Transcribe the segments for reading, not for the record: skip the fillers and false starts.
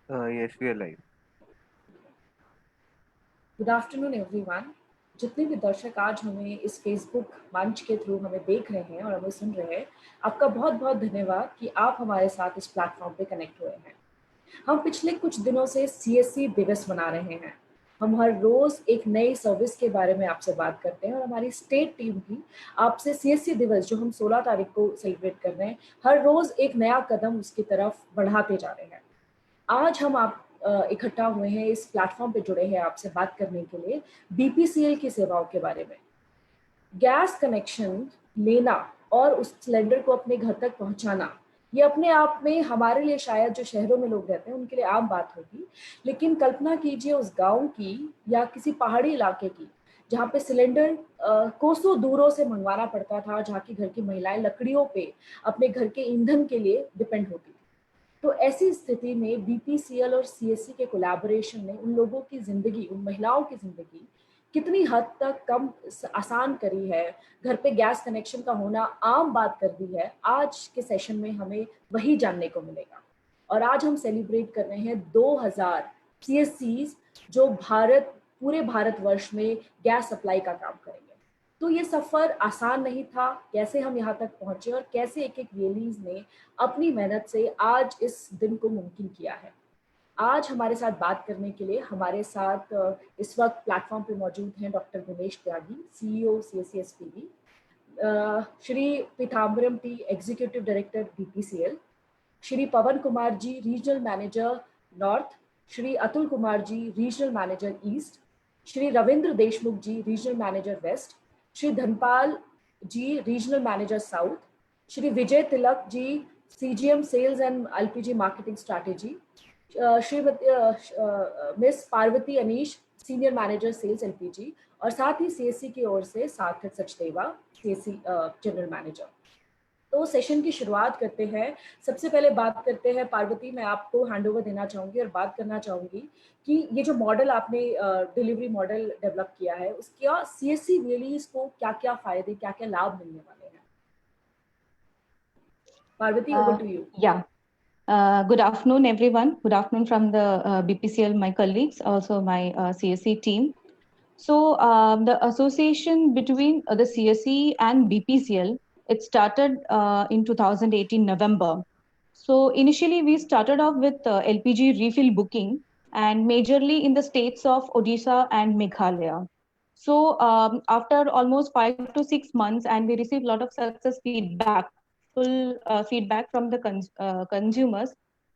Yes, we are live. Good afternoon everyone. जितने भी दर्शक आज हमें इस फेसबुक मंच के थ्रू हमें देख रहे हैं और हमें सुन रहे हैं, आपका बहुत बहुत धन्यवाद कि आप हमारे साथ इस प्लेटफॉर्म पे कनेक्ट हुए हैं। हम पिछले कुछ दिनों से सीएससी दिवस मना रहे हैं। हम हर रोज एक नई सर्विस के बारे में आपसे बात करते हैं और हमारी स्टेट टीम भी आपसे सीएससी दिवस जो हम 16 तारीख को सेलिब्रेट कर रहे हैं, हर रोज एक नया कदम उसकी तरफ बढ़ाते जा रहे हैं। आज हम आप इकट्ठा हुए हैं, इस प्लेटफॉर्म पे जुड़े हैं आपसे बात करने के लिए बीपीसीएल की सेवाओं के बारे में। गैस कनेक्शन लेना और उस सिलेंडर को अपने घर तक पहुंचाना, ये अपने आप में हमारे लिए शायद जो शहरों में लोग रहते हैं उनके लिए आम बात होगी, लेकिन कल्पना कीजिए उस गांव की या किसी पहाड़ी इलाके की जहाँ पे सिलेंडर कोसों दूरों से मंगवाना पड़ता था, जहाँ की घर की महिलाएं लकड़ियों पे अपने घर के ईंधन के लिए डिपेंड होती थी। तो ऐसी स्थिति में बीपीसीएल और सीएससी के कोलैबोरेशन ने उन लोगों की जिंदगी, उन महिलाओं की जिंदगी कितनी हद तक कम आसान करी है, घर पे गैस कनेक्शन का होना आम बात कर दी है, आज के सेशन में हमें वही जानने को मिलेगा। और आज हम सेलिब्रेट कर रहे हैं 2000 सीएससीज जो पूरे भारतवर्ष में गैस सप्लाई का काम करेंगे। तो ये सफर आसान नहीं था, कैसे हम यहाँ तक पहुंचे और कैसे एक एक वेलीज ने अपनी मेहनत से आज इस दिन को मुमकिन किया है। आज हमारे साथ बात करने के लिए हमारे साथ इस वक्त प्लेटफॉर्म पे मौजूद हैं doctor Dinesh Tyagi, CEO CSC SPV, Shri Pitambaram T, executive director BPCL, Shri Pawan Kumar ji, regional manager north, Shri Atul Kumar ji, regional manager east, Shri Ravindra Deshmukh ji, regional manager west, Shri Dhanpal ji, regional manager south, Shri Vijay Tilak ji, CGM sales and LPG marketing strategy, Shrimati miss Parvati Anish, senior manager sales LPG, और साथ ही CSC की ओर से Sarthak Sachdeva, CSC general manager. तो session की शुरुआत करते हैं। सबसे पहले बात करते हैं, पार्वती मैं आपको हैंडओवर देना चाहूंगी और बात करना चाहूंगी कि ये जो मॉडल आपने डिलीवरी मॉडल डेवलप किया है, उसका सीएससी रियलीज को क्या क्या फायदे, क्या क्या लाभ मिलने वाले हैं। Parvati, over to you. Yeah. Good afternoon, everyone. Good afternoon from the BPCL, my colleagues, also my CSE team. So the association between the CSE and BPCL, it started in 2018 November. So initially we started off with LPG refill booking and majorly in the states of Odisha and Meghalaya. So after almost 5 to 6 months, and we received a lot of success feedback, full feedback from the consumers,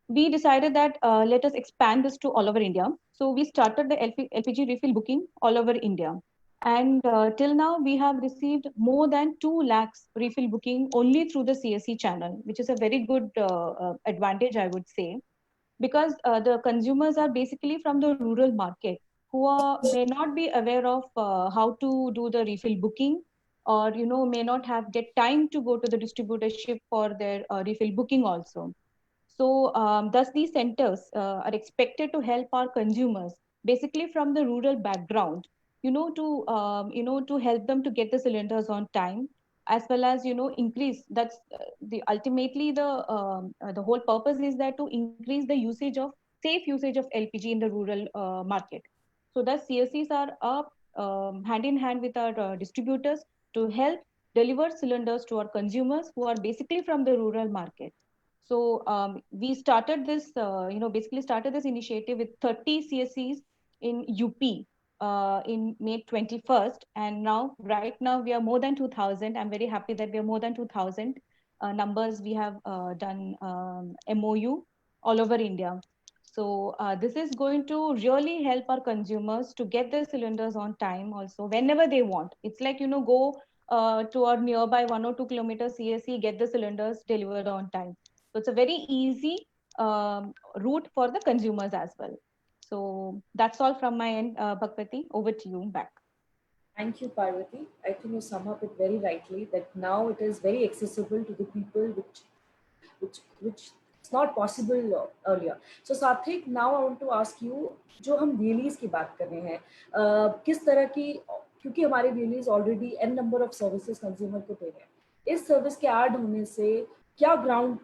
we decided that let us expand this to all over India. So we started the LPG refill booking all over India. And till now, we have received more than 2 lakhs refill booking only through the CSE channel, which is a very good advantage, I would say, because the consumers are basically from the rural market who may not be aware of how to do the refill booking, or may not have get time to go to the distributorship for their refill booking also. So thus these centers are expected to help our consumers basically from the rural background, to help them to get the cylinders on time, as well as increase. That's the ultimately the whole purpose is that to increase the usage of safe usage of LPG in the rural market. So thus CSCs are up hand in hand with our distributors to help deliver cylinders to our consumers who are basically from the rural market. So we started this, basically started this initiative with 30 CSCs in UP in May 21st. And now, right now, we are more than 2,000. I'm very happy that we are more than 2,000 numbers. We have done MOU all over India. So this is going to really help our consumers to get their cylinders on time also, whenever they want. It's like, go to our nearby 1 or 2 kilometer CSC, get the cylinders delivered on time. So it's a very easy route for the consumers as well. So that's all from my end, Bhagwati. Over to you back. Thank you, Parvati. I think you sum up it very rightly that now it is very accessible to the people, which it's not possible earlier. So Sathik, now I want to ask you, जो हम wheelies की बात कर रहे हैं, किस तरह की, क्योंकि हमारे wheelies already n number of services consumer को दे रहे हैं, इस सर्विस के ऐड होने से क्या ग्राउंड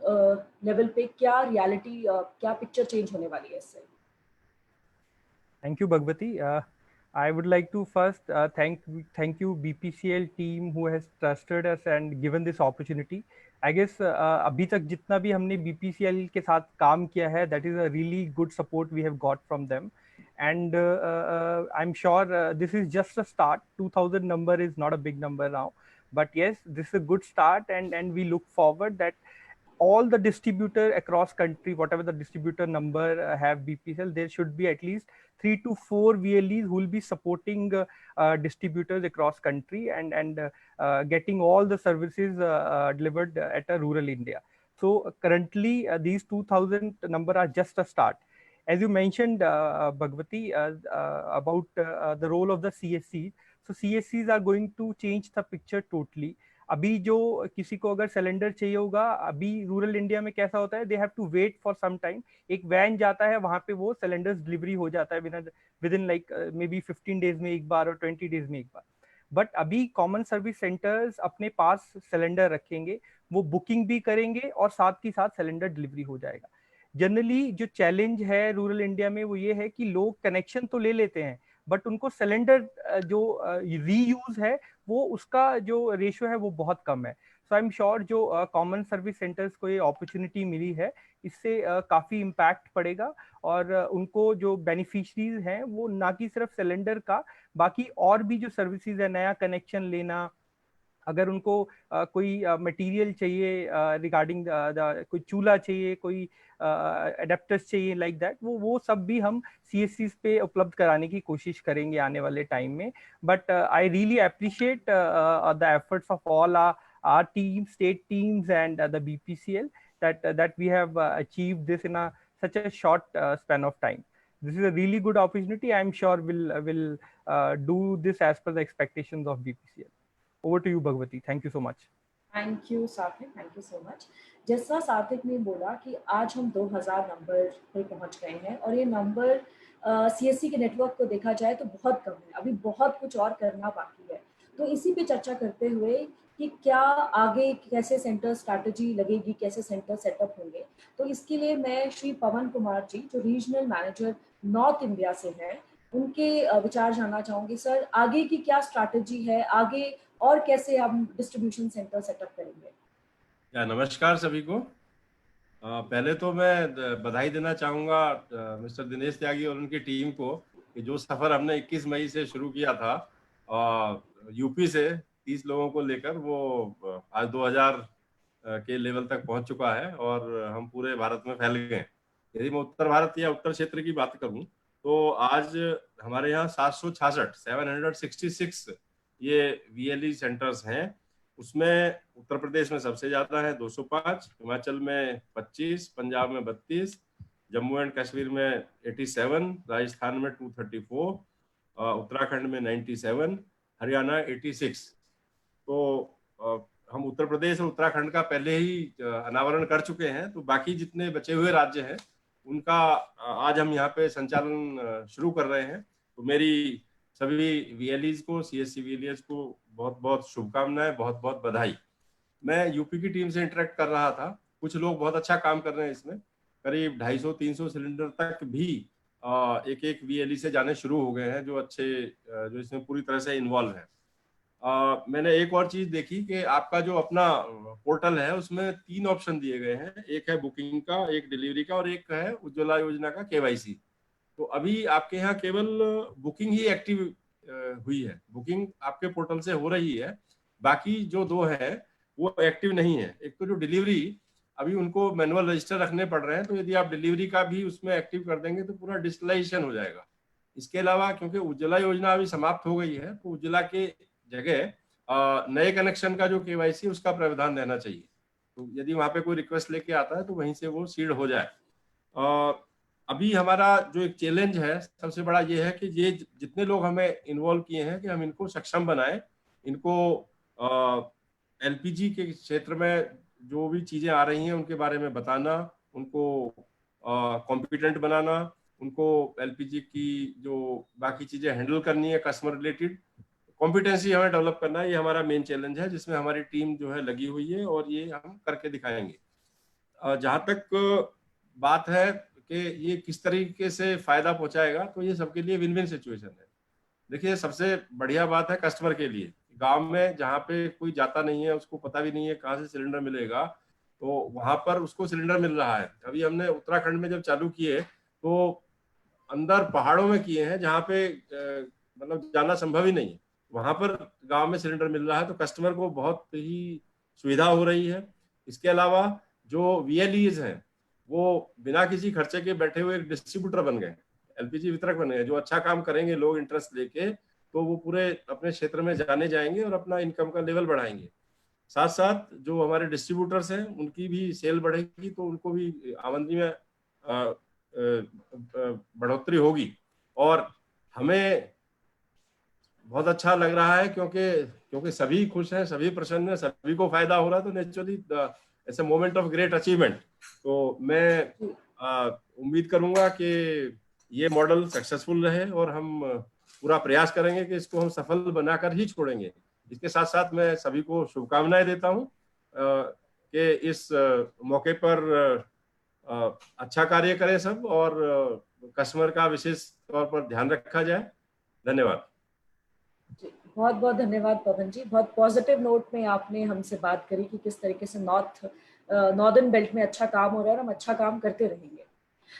लेवल पे क्या रियलिटी, क्या पिक्चर चेंज होने वाली है इससे? Thank you, Bhagwati. I would like to first thank you BPCL team who has trusted us and given this opportunity. I guess अभी तक जितना भी हमने BPCL के साथ काम किया है, that is a really good support we have got from them. And I'm sure this is just a start. 2000 number is not a big number now, but yes, this is a good start, and we look forward that all the distributor across country, whatever the distributor number have BPCL, there should be at least 3 to 4 VLEs who will be supporting distributors across country, and getting all the services delivered at a rural India. So currently these 2000 number are just a start. As you mentioned, Bhagwati, about the role of the CSCs. So CSCs are going to change the picture totally. अभी जो किसी को अगर cylinder चाहिए होगा, अभी rural India में कैसा होता है, they have to wait for some time. एक वैन जाता है, वहां पे वो सिलेंडर्स डिलीवरी हो जाता है with in like may be 15 days में एक बार और 20 डेज में एक बार. बट अभी कॉमन सर्विस सेंटर्स अपने पास सिलेंडर रखेंगे, वो बुकिंग भी करेंगे और साथ ही साथ सिलेंडर डिलीवरी हो जाएगा. जनरली जो चैलेंज है रूरल इंडिया में वो ये है कि लोग कनेक्शन तो ले लेते हैं, बट उनको सिलेंडर जो रीयूज है वो उसका जो रेशियो है वो बहुत कम है. सो आई एम श्योर जो कॉमन सर्विस सेंटर्स को ये अपॉर्चुनिटी मिली है, इससे काफी इम्पैक्ट पड़ेगा, और उनको जो बेनिफिशरीज हैं वो ना कि सिर्फ सिलेंडर का, बाकी और भी जो सर्विसेज है, नया कनेक्शन लेना, अगर उनको कोई मटेरियल चाहिए रिगार्डिंग कोई चूल्हा चाहिए, कोई अडेप्टर्स चाहिए लाइक दैट, वो सब भी हम CSCs पे उपलब्ध कराने की कोशिश करेंगे आने वाले टाइम में. But I really appreciate the efforts of all our team, state teams, and the BPCL, that we have achieved this in such a short span of time. This is a really good opportunity. I'm sure we'll do this as per the expectations of BPCL. Over to you, Bhagwati. Thank you so much. Thank you सार्थक, thank you so much. जैसा सार्थक ने बोला कि आज हम 2000 number पे पहुंच गए हैं, और ये नंबर CSC के नेटवर्क को देखा जाए तो बहुत कम है, अभी बहुत कुछ और करना बाकी है. तो इसी पे चर्चा करते हुए कि क्या आगे कैसे सेंटर स्ट्रैटेजी लगेगी, कैसे सेंटर सेटअप होंगे, तो इसके लिए मैं श्री पवन कुमार जी, जो रीजनल मैनेजर नॉर्थ इंडिया से हैं, उनके विचार जानना चाहूंगी. सर, आगे की क्या स्ट्रैटेजी है, आगे और कैसे हम डिस्ट्रीब्यूशन सेंटर सेटअप करेंगे? नमस्कार सभी को. पहले तो मैं बधाई देना चाहूँगा मिस्टर दिनेश त्यागी और उनकी टीम को कि जो सफ़र हमने 21 मई से शुरू किया था यूपी से 30 लोगों को लेकर, वो आज 2000 के लेवल तक पहुंच चुका है और हम पूरे भारत में फैल गए. यदि मैं उत्तर भारत या उत्तर क्षेत्र की बात करूं तो आज हमारे यहाँ 766 ये VLE सेंटर्स हैं. उसमें उत्तर प्रदेश में सबसे ज्यादा है 205, हिमाचल में 25, पंजाब में 32, जम्मू एंड कश्मीर में 87, राजस्थान में 234, उत्तराखंड में 97, हरियाणा 86. तो हम उत्तर प्रदेश और उत्तराखंड का पहले ही अनावरण कर चुके हैं. तो बाकी जितने बचे हुए राज्य हैं उनका आज हम यहाँ पे संचालन शुरू कर रहे हैं. तो मेरी सभी VLEs को, CSC VLEs को बहुत बहुत शुभकामनाएं, बहुत बहुत बधाई. मैं यूपी की टीम से इंटरेक्ट कर रहा था. कुछ लोग बहुत अच्छा काम कर रहे हैं इसमें, करीब 250-300 सिलेंडर तक भी एक एक VLE से जाने शुरू हो गए हैं जो जो इसमें पूरी तरह से इन्वॉल्व है. मैंने एक और चीज देखी कि आपका जो अपना पोर्टल है उसमें 3 ऑप्शन दिए गए हैं. एक है बुकिंग का, एक डिलीवरी का, और एक है उज्ज्वला योजना का KYC. तो अभी आपके यहाँ केवल बुकिंग ही एक्टिव हुई है, बुकिंग आपके पोर्टल से हो रही है. बाकी जो 2 है वो एक्टिव नहीं है. एक तो जो डिलीवरी, अभी उनको मैनुअल रजिस्टर रखने पड़ रहे हैं, तो यदि आप डिलीवरी का भी उसमें एक्टिव कर देंगे तो पूरा डिजिटलाइजेशन हो जाएगा. इसके अलावा क्योंकि उज्ज्वला योजना अभी समाप्त हो गई है, तो उज्ज्वला के जगह नए कनेक्शन का जो KYC उसका प्रावधान रहना चाहिए. तो यदि वहां पे कोई रिक्वेस्ट लेके आता है तो वहीं से वो सीड हो जाए. अभी हमारा जो एक चैलेंज है सबसे बड़ा ये है कि ये जितने लोग हमें इन्वॉल्व किए हैं कि हम इनको सक्षम बनाएं, इनको LPG के क्षेत्र में जो भी चीजें आ रही हैं उनके बारे में बताना, उनको कॉम्पिटेंट बनाना, उनको LPG की जो बाकी चीजें हैंडल करनी है कस्टमर रिलेटेड, कॉम्पिटेंसी हमें डेवलप करना है, ये हमारा मेन चैलेंज है जिसमें हमारी टीम जो है लगी हुई है और ये हम करके दिखाएंगे। जहाँ तक बात है कि ये किस तरीके से फायदा पहुंचाएगा, तो ये सबके लिए विन विन सिचुएशन है। देखिए, सबसे बढ़िया बात है कस्टमर के लिए, गांव में जहाँ पे कोई जाता नहीं है, उसको पता भी नहीं है कहाँ से सिलेंडर मिलेगा, तो वहां पर उसको सिलेंडर मिल रहा है। अभी हमने उत्तराखंड में जब चालू किए तो अंदर पहाड़ों में किए हैं जहाँ पे मतलब जाना संभव ही नहीं है, वहां पर गांव में सिलेंडर मिल रहा है, तो कस्टमर को बहुत ही सुविधा हो रही है। इसके अलावा जो VLEs हैं वो बिना किसी खर्चे के बैठे हुए एक डिस्ट्रीब्यूटर बन गए, LPG वितरक बन गए, जो अच्छा काम करेंगे लोग इंटरेस्ट लेके, तो वो पूरे अपने क्षेत्र में जाने जाएंगे और अपना इनकम का लेवल बढ़ाएंगे। साथ साथ जो हमारे डिस्ट्रीब्यूटर्स हैं उनकी भी सेल बढ़ेगी, तो उनको भी आमदनी में बढ़ोतरी होगी। और हमें बहुत अच्छा लग रहा है क्योंकि सभी खुश हैं, सभी प्रसन्न हैं, सभी को फायदा हो रहा है, तो नेचुरली ऐसे मोमेंट ऑफ ग्रेट अचीवमेंट। तो मैं उम्मीद करूंगा कि ये मॉडल सक्सेसफुल रहे और हम पूरा प्रयास करेंगे कि इसको हम सफल बनाकर ही छोड़ेंगे। इसके साथ साथ मैं सभी को शुभकामनाएं देता हूं कि इस मौके पर अच्छा कार्य करें सब और कस्टमर का विशेष तौर पर ध्यान रखा जाए। धन्यवाद। बहुत बहुत धन्यवाद पवन जी। बहुत पॉजिटिव नोट में आपने हमसे बात करी कि किस तरीके से नॉर्दर्न बेल्ट में अच्छा काम हो रहा है और हम अच्छा काम करते रहेंगे।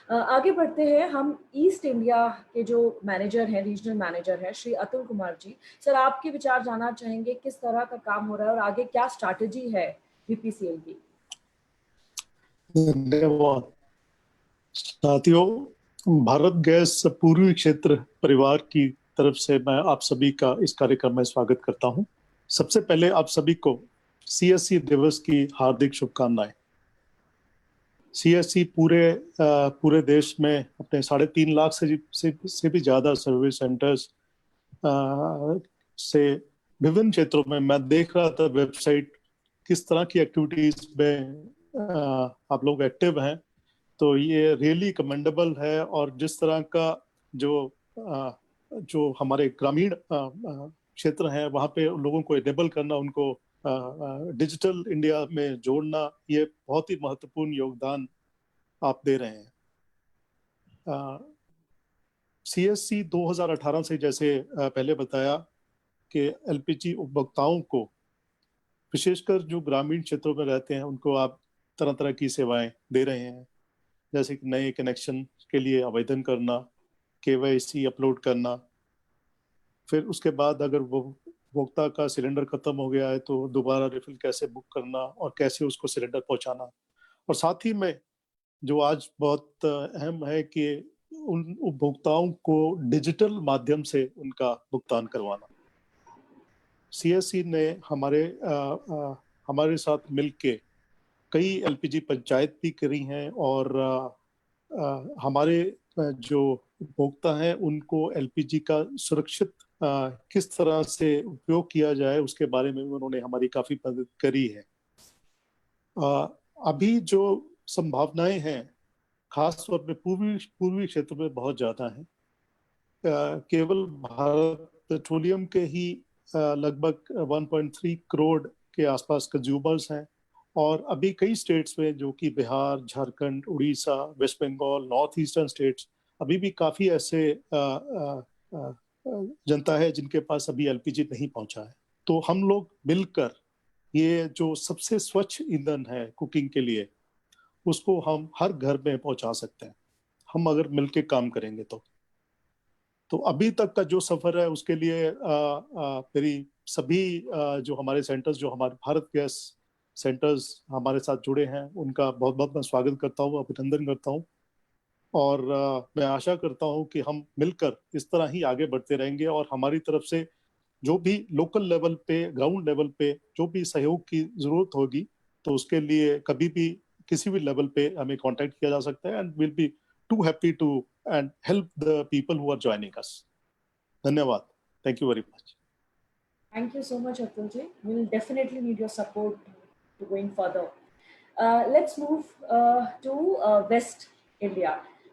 आगे बढ़ते हैं, हम ईस्ट इंडिया के जो मैनेजर हैं, रीजनल मैनेजर हैं, श्री अतुल कुमार जी। सर, आपके विचार जानना चाहेंगे किस तरह का काम हो रहा है और आगे क्या स्ट्रैटेजी है BPCL की। धन्यवाद साथियों। भारत गैस पूर्वी क्षेत्र परिवार की तरफ से मैं आप सभी का इस कार्यक्रम में स्वागत करता हूं। सबसे पहले आप सभी को CSC दिवस की हार्दिक शुभकामनाएं। CSC पूरे देश में अपने 3.5 लाख से भी ज्यादा सर्विस सेंटर्स से विभिन्न क्षेत्रों में, मैं देख रहा था वेबसाइट किस तरह की एक्टिविटीज में आप लोग एक्टिव हैं, तो ये रियली कमेंडेबल है। और जिस तरह का जो हमारे ग्रामीण क्षेत्र हैं वहाँ पे लोगों को इनेबल करना, उनको डिजिटल इंडिया में जोड़ना, ये बहुत ही महत्वपूर्ण योगदान आप दे रहे हैं। CSC 2018 से, जैसे पहले बताया, कि LPG उपभोक्ताओं को, विशेषकर जो ग्रामीण क्षेत्रों में रहते हैं, उनको आप तरह तरह की सेवाएं दे रहे हैं, जैसे कि नए कनेक्शन के लिए आवेदन करना, KYC अपलोड करना, फिर उसके बाद अगर वो उपभोक्ता का सिलेंडर खत्म हो गया है तो दोबारा रिफिल कैसे बुक करना और कैसे उसको सिलेंडर पहुंचाना। और साथ ही में जो आज बहुत अहम है कि उन उपभोक्ताओं को डिजिटल माध्यम से उनका भुगतान करवाना। CSC ने हमारे साथ मिलके कई LPG पंचायत भी करी हैं और हमारे जो उपभोक्ता हैं उनको LPG का सुरक्षित किस तरह से उपयोग किया जाए उसके बारे में उन्होंने हमारी काफी मदद करी है। अभी जो संभावनाएं हैं खास तौर पे पूर्वी क्षेत्र में बहुत ज्यादा हैं। केवल भारत पेट्रोलियम के ही लगभग 1.3 करोड़ के आसपास कंज्यूमर्स हैं, और अभी कई स्टेट्स में, जो कि Bihar, Jharkhand, Odisha, West Bengal, north eastern states, अभी भी काफी ऐसे जनता है जिनके पास अभी LPG नहीं पहुंचा है। तो हम लोग मिलकर ये जो सबसे स्वच्छ ईंधन है कुकिंग के लिए, उसको हम हर घर में पहुंचा सकते हैं, हम अगर मिलके काम करेंगे तो अभी तक का जो सफर है उसके लिए मेरी सभी जो हमारे सेंटर्स, जो हमारे भारत गैस सेंटर्स हमारे साथ जुड़े हैं, उनका बहुत बहुत मैं स्वागत करता हूँ, अभिनंदन करता हूँ। और मैं आशा करता हूँ कि हम मिलकर इस तरह ही आगे बढ़ते रहेंगे, और हमारी तरफ से जो भी लोकल लेवल पे, ग्राउंड लेवल पे जो भी सहयोग की जरूरत होगी, तो उसके लिए कभी भी किसी भी लेवल पे हमें कांटेक्ट किया जा सकता है, and will be too happy to and help the people who are joining us. धन्यवाद। Thank you very much. Thank you so much, Atul ji. We'll definitely need your support to going further. Let's move to West India.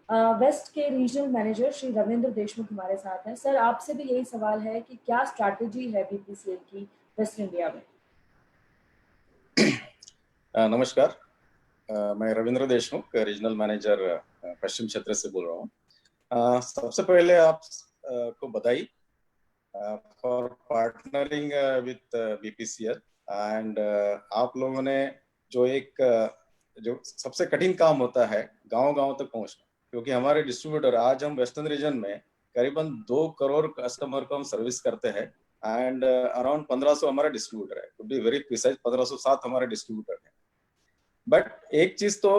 West के regional manager Shri Ravindra Deshmukh हमारे साथ हैं। Sir, आपसे भी यही सवाल है कि क्या स्ट्रैटेजी है बीपीसीएल की वेस्ट इंडिया में? नमस्कार, मैं रविंद्र देशमुख, रीजनल मैनेजर पश्चिम क्षेत्र से बोल रहा हूँ। सबसे पहले आप को बधाई for partnering with BPCL and आप लोगों ने जो सबसे कठिन काम होता है गांव-गांव तक पहुंचना, क्योंकि हमारे डिस्ट्रीब्यूटर आज हम वेस्टर्न रीजन में करीबन 2 करोड़ कस्टमर को हम सर्विस करते हैं एंड अराउंड 1500 हमारा डिस्ट्रीब्यूटर है, टू बी वेरी प्रिसाइज 1507 हमारे डिस्ट्रीब्यूटर है। बट एक चीज तो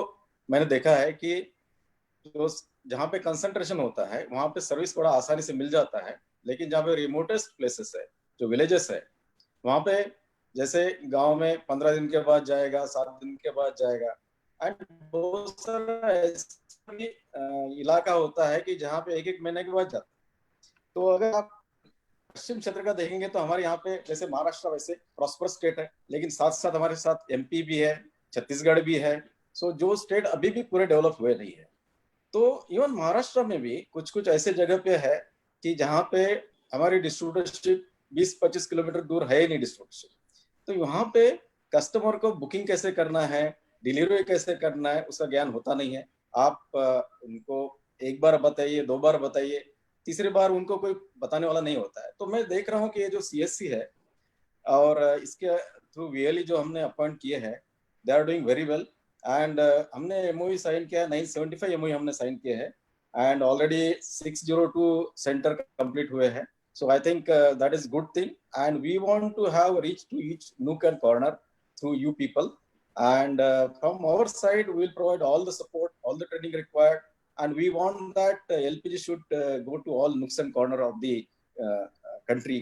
मैंने देखा है कि जो जहाँ पे कंसंट्रेशन होता है वहां पे सर्विस थोड़ा आसानी से मिल जाता है, लेकिन जहाँ पे रिमोटेस्ट प्लेसेस है, जो विलेजेस है, वहां पे जैसे गांव में 15 दिन के बाद जाएगा, 7 दिन के बाद जाएगा, एंड बहुत सारा ऐसा भी इलाका होता है कि जहाँ पे एक महीने के बाद जाता है। तो अगर आप पश्चिम क्षेत्र का देखेंगे तो हमारे यहाँ पे जैसे महाराष्ट्र वैसे प्रॉस्पर स्टेट है, लेकिन साथ साथ हमारे साथ एमपी भी है, छत्तीसगढ़ भी है। सो जो स्टेट अभी भी पूरे डेवलप हुए नहीं है, तो इवन महाराष्ट्र में भी कुछ कुछ ऐसे जगह पे है कि जहाँ पे हमारी डिस्ट्रीब्यूटरशिप 20-25 किलोमीटर दूर है ही नहीं डिस्ट्रीब्यूटरशिप। तो वहां पे कस्टमर को बुकिंग कैसे करना है, डिलीवरी कैसे करना है, उसका ज्ञान होता नहीं है। आप उनको एक बार बताइए, 2 बार बताइए, तीसरी बार उनको कोई बताने वाला नहीं होता है। तो मैं देख रहा हूँ कि ये जो सीएससी है और इसके थ्रू वीएलई जो हमने अपॉइंट किए हैं, they are doing very well and हमने एमओयू साइन किया है, 975 एमओयू हमने साइन किए हैं एंड ऑलरेडी 602 सेंटर कंप्लीट हुए हैं। So I think that is good thing, and we want to have reach to each nook and corner through you people. And from our side, we will provide all the support, all the training required, and we want that LPG should go to all nooks and corner of the country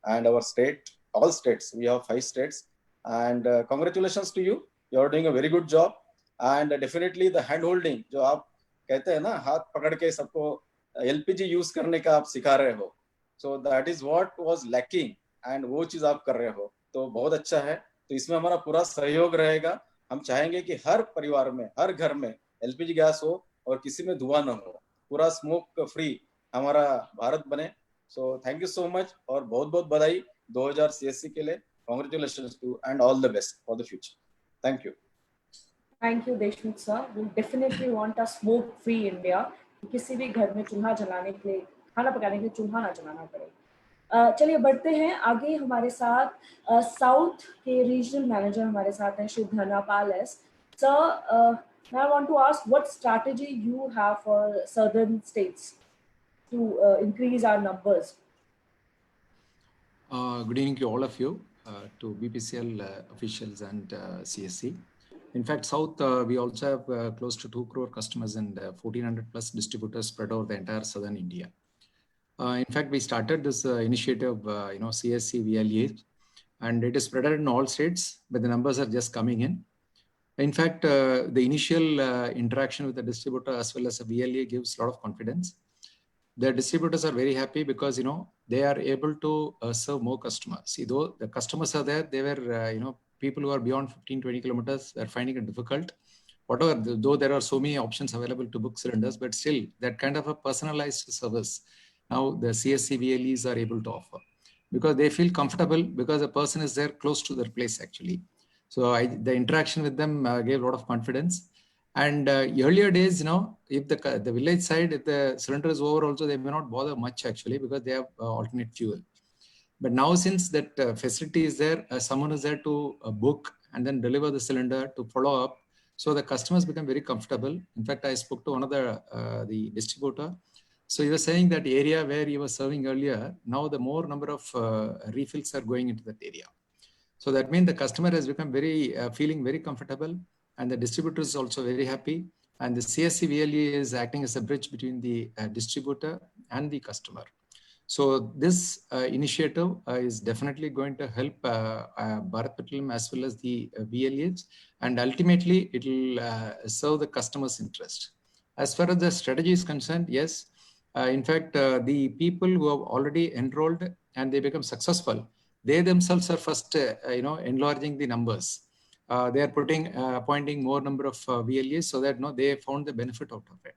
and our state, all states. We have 5 states, and congratulations to you. You are doing a very good job, and definitely the hand holding, जो आप कहते हैं ना, हाथ पकड़ के सबको LPG use करने का आप सिखा रहे हो, so that is what was lacking, and वो चीज आप कर रहे हो, तो बहुत अच्छा है। तो इसमें हमारा पूरा सहयोग रहेगा। हम चाहेंगे कि हर परिवार में, हर घर में एलपीजी गैस हो और किसी में धुआं ना हो, पूरा स्मोक फ्री हमारा भारत बने। So thank you so much और बहुत बहुत बधाई 2000 सीएससी के लिए। Congratulations to and all the best for the future. Thank you. Thank you, Deshmukh sir. We definitely want a smoke-free India. किसी भी घर में चूल्हा जलाने के लिए, खाना पकाने के लिए चूल्हा ना जलाना पड़े। चलिए बढ़ते हैं आगे। हमारे साथ साउथ के रीजनल मैनेजर हमारे साथ हैं Shri Dhanapal S. Sir, now I want to ask what strategy you have for southern states to increase our numbers. Good evening to all of you, to BPCL officials and CSC. In fact, South, we also have close to 2 crore customers and 1400 plus distributors spread over the entire southern India. In fact, we started this initiative, CSC VLE, and it is spread out in all states, but the numbers are just coming in. In fact, the initial interaction with the distributor as well as the VLE gives a lot of confidence. The distributors are very happy because, they are able to serve more customers. See, though the customers are there, they were, people who are beyond 15-20 kilometers are finding it difficult. Whatever, though there are so many options available to book cylinders, but still that kind of a personalized service now the CSC VLEs are able to offer, because they feel comfortable because the person is there close to their place actually. So the interaction with them gave a lot of confidence. And earlier days, if the village side, if the cylinder is over also, they may not bother much actually because they have alternate fuel. But now since that facility is there, someone is there to book and then deliver the cylinder to follow up. So the customers become very comfortable. In fact, I spoke to another, the distributor. So he was saying that area where he was serving earlier, now the more number of refills are going into that area. So that means the customer has become very, feeling very comfortable, and the distributor is also very happy. And the CSC VLE is acting as a bridge between the distributor and the customer. So this initiative is definitely going to help Bharat Petroleum as well as the VLEs, and ultimately it will serve the customer's interest. As far as the strategy is concerned, yes. In fact, the people who have already enrolled and they become successful, they themselves are first, enlarging the numbers. They are appointing more number of VLEs so that they found the benefit out of it.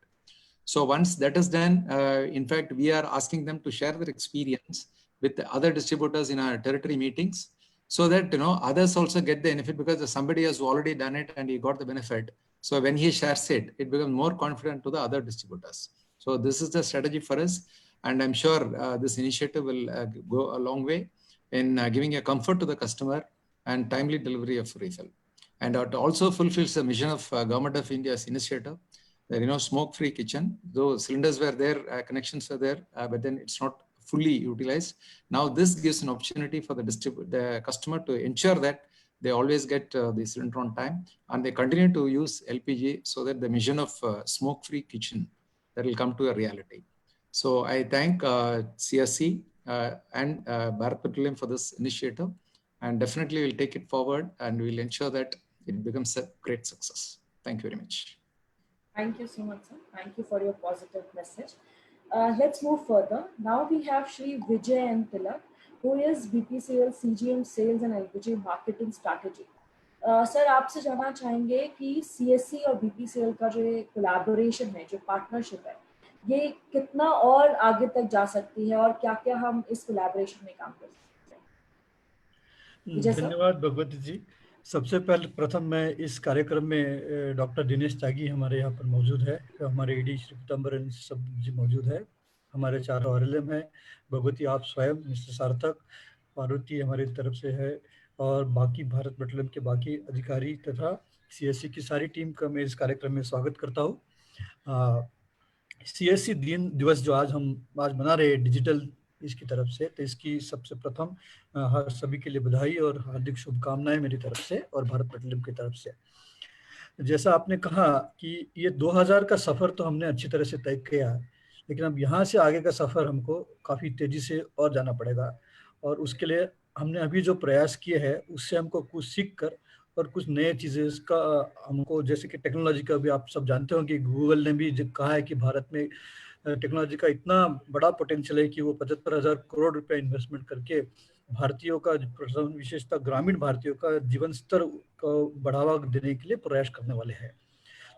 So once that is done, in fact, we are asking them to share their experience with the other distributors in our territory meetings, so that others also get the benefit, because somebody has already done it and he got the benefit. So when he shares it, it becomes more confident to the other distributors. So this is the strategy for us, and I'm sure this initiative will go a long way in giving a comfort to the customer and timely delivery of refill. And it also fulfills the mission of Government of India's initiative, that smoke-free kitchen. Though cylinders were there, connections were there, but then it's not fully utilized. Now this gives an opportunity for the customer to ensure that they always get the cylinder on time, and they continue to use LPG, so that the mission of smoke-free kitchen, that will come to a reality. So I thank CSC and Bharat Petroleum for this initiative, and definitely we'll take it forward and we'll ensure that it becomes a great success. Thank you very much. Thank you so much, sir. Thank you for your positive message. Let's move further. Now we have Shri Vijay and Tilak, who is BPCL CGM Sales and LPG Marketing Strategy. Sir आपसे जानना चाहेंगे कि CSC और BPCL का जो collaboration है, जो partnership है, ये कितना और आगे तक जा सकती है और क्या-क्या हम इस कोलैबोरेशन में काम कर सकते हैं? धन्यवाद भगवती जी। सबसे पहले प्रथम मैं इस कार्यक्रम में डॉक्टर दिनेश त्यागी हमारे यहाँ पर मौजूद है, हमारे ईडी श्री पीताम्बर सब जी मौजूद है, हमारे 4 RLM है, भगवती आप स्वयं, मिस्टर सार्थक, पार्वती हमारी तरफ से है, और बाकी भारत पेट्रोलियम के बाकी अधिकारी तथा CSC की सारी टीम का मैं इस कार्यक्रम में स्वागत करता हूँ। CSC दिवस जो आज मना रहे हैं डिजिटल इसकी तरफ से, तो इसकी सबसे प्रथम हर सभी के लिए बधाई और हार्दिक शुभकामनाएं मेरी तरफ से और भारत पेट्रोलियम की तरफ से। जैसा आपने कहा कि ये 2000 का सफर तो हमने अच्छी तरह से तय किया है, लेकिन अब यहाँ से आगे का सफर हमको काफी तेजी से और जाना पड़ेगा, और उसके लिए हमने अभी जो प्रयास किए हैं उससे हमको कुछ सीख कर और कुछ नए चीजें का हमको, जैसे कि टेक्नोलॉजी का भी आप सब जानते हो कि गूगल ने भी कहा है कि भारत में टेक्नोलॉजी का इतना बड़ा पोटेंशियल है कि वो 75,000 करोड़ रुपए इन्वेस्टमेंट करके भारतीयों का, विशेषतः ग्रामीण भारतीयों का जीवन स्तर को बढ़ावा देने के लिए प्रयास करने वाले हैं।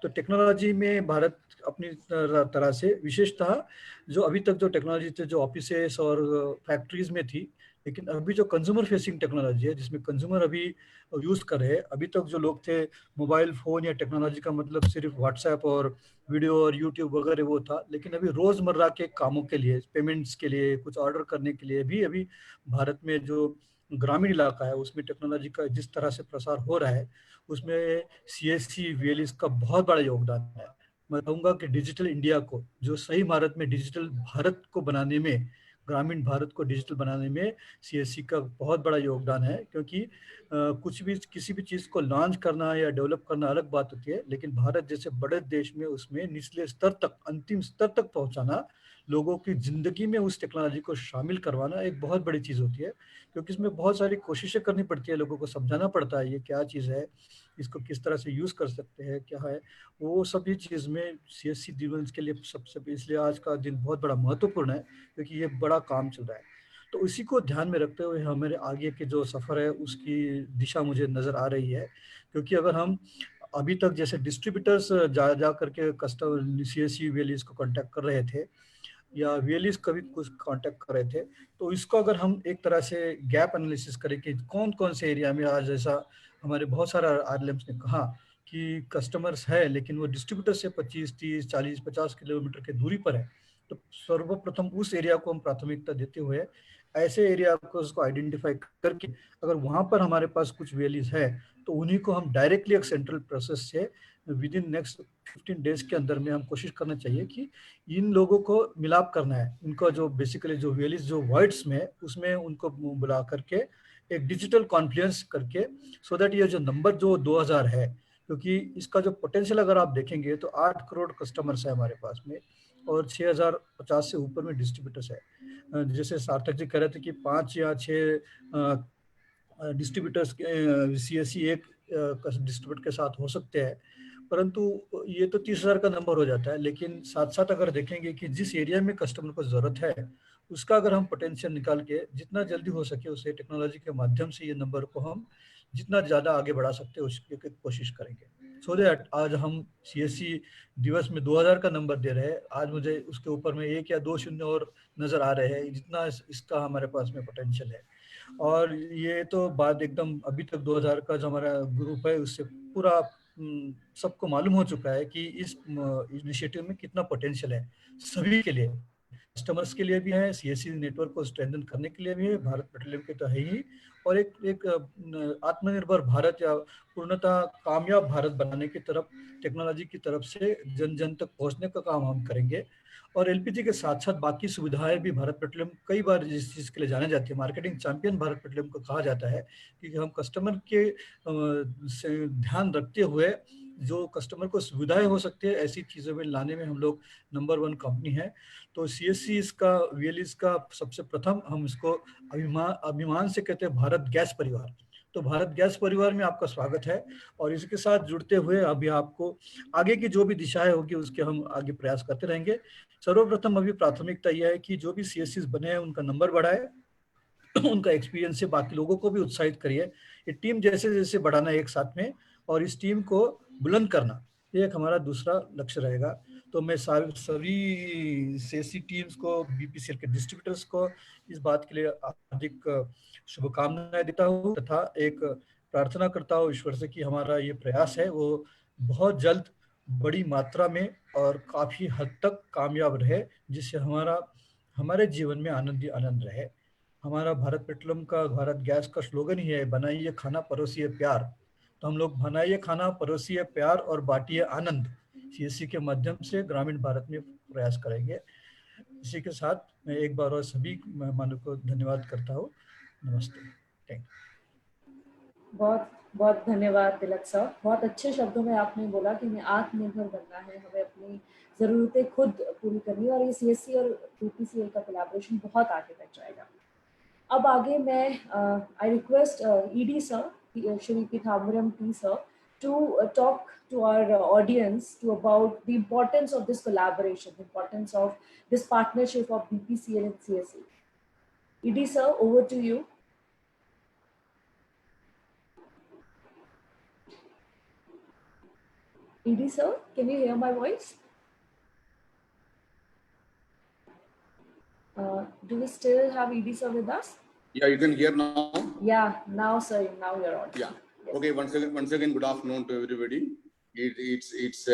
तो टेक्नोलॉजी में भारत अपनी तरह से, विशेषतः जो अभी तक जो टेक्नोलॉजी थे जो ऑफिसेस और फैक्ट्रीज में थी, लेकिन अभी जो कंज्यूमर फेसिंग टेक्नोलॉजी है जिसमें कंज्यूमर अभी यूज कर रहे हैं, अभी तक जो लोग थे मोबाइल फोन या टेक्नोलॉजी का मतलब सिर्फ व्हाट्सएप और वीडियो और यूट्यूब वगैरह वो था, लेकिन अभी रोजमर्रा के कामों के लिए, पेमेंट्स के लिए, कुछ ऑर्डर करने के लिए भी अभी भारत में जो ग्रामीण इलाका है उसमें टेक्नोलॉजी का जिस तरह से प्रसार हो रहा है उसमें CSC VLEs का बहुत बड़ा योगदान है। मैं कहूँगा कि डिजिटल इंडिया को, जो सही भारत में डिजिटल भारत को बनाने में, ग्रामीण भारत को डिजिटल बनाने में CSC का बहुत बड़ा योगदान है, क्योंकि कुछ भी किसी भी चीज़ को लॉन्च करना या डेवलप करना अलग बात होती है, लेकिन भारत जैसे बड़े देश में उसमें निचले स्तर तक, अंतिम स्तर तक पहुंचाना, लोगों की जिंदगी में उस टेक्नोलॉजी को शामिल करवाना एक बहुत बड़ी चीज़ होती है, क्योंकि इसमें बहुत सारी कोशिशें करनी पड़ती है, लोगों को समझाना पड़ता है ये क्या चीज़ है, इसको किस तरह से यूज़ कर सकते हैं, क्या है वो सभी चीज़ में CSC दिवस के लिए सबसे, इसलिए आज का दिन बहुत बड़ा महत्वपूर्ण है, क्योंकि ये बड़ा काम चल रहा है। तो इसी को ध्यान में रखते हुए हमारे आगे के जो सफ़र है उसकी दिशा मुझे नज़र आ रही है, क्योंकि अगर हम अभी तक जैसे डिस्ट्रीब्यूटर्स जा करके कस्टमर CSC VLEs को कॉन्टैक्ट कर रहे थे या VLEs कभी कुछ कांटेक्ट कर रहे थे, तो इसको अगर हम एक तरह से गैप एनालिसिस करें कि कौन कौन से एरिया में आज, जैसा हमारे बहुत सारा RLMs ने कहा कि कस्टमर्स है लेकिन वो डिस्ट्रीब्यूटर से 25, 30, 40, 50 किलोमीटर की दूरी पर है, तो सर्वप्रथम उस एरिया को हम प्राथमिकता देते हुए ऐसे एरिया को उसको आइडेंटिफाई करके अगर वहाँ पर हमारे पास कुछ VLEs है तो उन्हीं को हम डायरेक्टली एक सेंट्रल प्रोसेस से विद इन नेक्स्ट 15 डेज के अंदर में हम कोशिश करना चाहिए कि इन लोगों को मिलाप करना है, उनका जो बेसिकली जो VLEs जो वर्ड्स में उसमें उनको बुला करके एक डिजिटल कॉन्फ्लुएंस करके, सो दैट ये जो नंबर जो 2000 है, क्योंकि इसका जो पोटेंशियल अगर आप देखेंगे तो 8 करोड़ कस्टमर्स है हमारे पास में और 6050 से ऊपर में डिस्ट्रीब्यूटर्स है। जैसे सार्थक जी कह रहे थे कि 5 या 6 डिस्ट्रीब्यूटर्स CSC एक डिस्ट्रीब्यूटर के साथ हो सकते हैं, परंतु ये तो 30,000 का नंबर हो जाता है, लेकिन साथ साथ अगर देखेंगे कि जिस एरिया में कस्टमर को जरूरत है उसका अगर हम पोटेंशियल निकाल के जितना जल्दी हो सके उसे टेक्नोलॉजी के माध्यम से ये नंबर को हम जितना ज़्यादा आगे बढ़ा सकते हैं उसकी कोशिश करेंगे। सो दैट आज हम CSC दिवस में 2000 का नंबर दे रहे हैं, आज मुझे उसके ऊपर में 1 या 2 शून्य और नजर आ रहे हैं, जितना इसका हमारे पास में पोटेंशियल है। और ये तो बात एकदम अभी तक 2000 का जो हमारा ग्रुप है उससे पूरा सबको मालूम हो चुका है कि इस इनिशिएटिव में कितना पोटेंशियल है सभी के लिए, कस्टमर्स के लिए भी है, CSC नेटवर्क को स्ट्रेंथन करने के लिए भी है, भारत पेट्रोलियम के तो है ही, और एक आत्मनिर्भर भारत या पूर्णतः कामयाब भारत बनाने की तरफ, टेक्नोलॉजी की तरफ से जन जन तक पहुंचने का काम हम करेंगे। और LPG के साथ साथ बाकी सुविधाएं भी भारत पेट्रोलियम कई बार जिस चीज़ के लिए जाने जाती है, मार्केटिंग चैंपियन भारत पेट्रोलियम को कहा जाता है, क्योंकि हम कस्टमर के से ध्यान रखते हुए जो कस्टमर को सुविधाएं हो सकती है ऐसी चीज़ों में लाने में हम लोग नंबर 1 कंपनी है। तो CSC इसका VLE इसका सबसे प्रथम हम इसको अभिमान से कहते हैं भारत गैस परिवार। तो भारत गैस परिवार में आपका स्वागत है, और इसके साथ जुड़ते हुए अभी आपको आगे की जो भी दिशाएं होगी उसके हम आगे प्रयास करते रहेंगे। सर्वप्रथम अभी प्राथमिकता यह है कि जो भी CSCs बने हैं उनका नंबर बढ़ाए, उनका एक्सपीरियंस से बाकी लोगों को भी उत्साहित करिए। ये टीम जैसे जैसे बढ़ाना है एक साथ में, और इस टीम को बुलंद करना, ये एक हमारा दूसरा लक्ष्य रहेगा। तो मैं सभी CSC टीम्स को, BPCL के डिस्ट्रीब्यूटर्स को इस बात के लिए हार्दिक शुभकामनाएं देता हूँ, तथा एक प्रार्थना करता हूँ ईश्वर से कि हमारा ये प्रयास है वो बहुत जल्द बड़ी मात्रा में और काफी हद तक कामयाब रहे, जिससे हमारे जीवन में आनंद ही आनंद रहे। हमारा भारत पेट्रोलियम का, भारत गैस का स्लोगन ही है, बनाइए खाना परोसिए प्यार। तो हम लोग बनाइए खाना परोसिए प्यार और बांटिए आनंद CSC के माध्यम से ग्रामीण भारत में प्रयास करेंगे। इसी के साथ मैं एक बार और सभी मेहमानों को धन्यवाद करता हूँ। नमस्ते, थैंक यू। बहुत बहुत धन्यवाद तिलक सर, बहुत अच्छे शब्दों में आपने बोला कि हमें आत्मनिर्भर बनना है, हमें अपनी ज़रूरतें खुद पूरी करनी है, और ये CSC और BPCL का कोलैबोरेशन बहुत आगे तक जाएगा। अब आगे मैं I request ED sir, Shri Pithambaram T sir, to talk to our audience about the importance of this collaboration, the importance of this partnership of BPCL and CSC. ED sir, over to you. ED sir, can you hear my voice? Do we still have ED sir with us? Yeah, you can hear now. Yeah, now sir, now you're on. Yeah. Yes. Okay. Once again, good afternoon to everybody. It's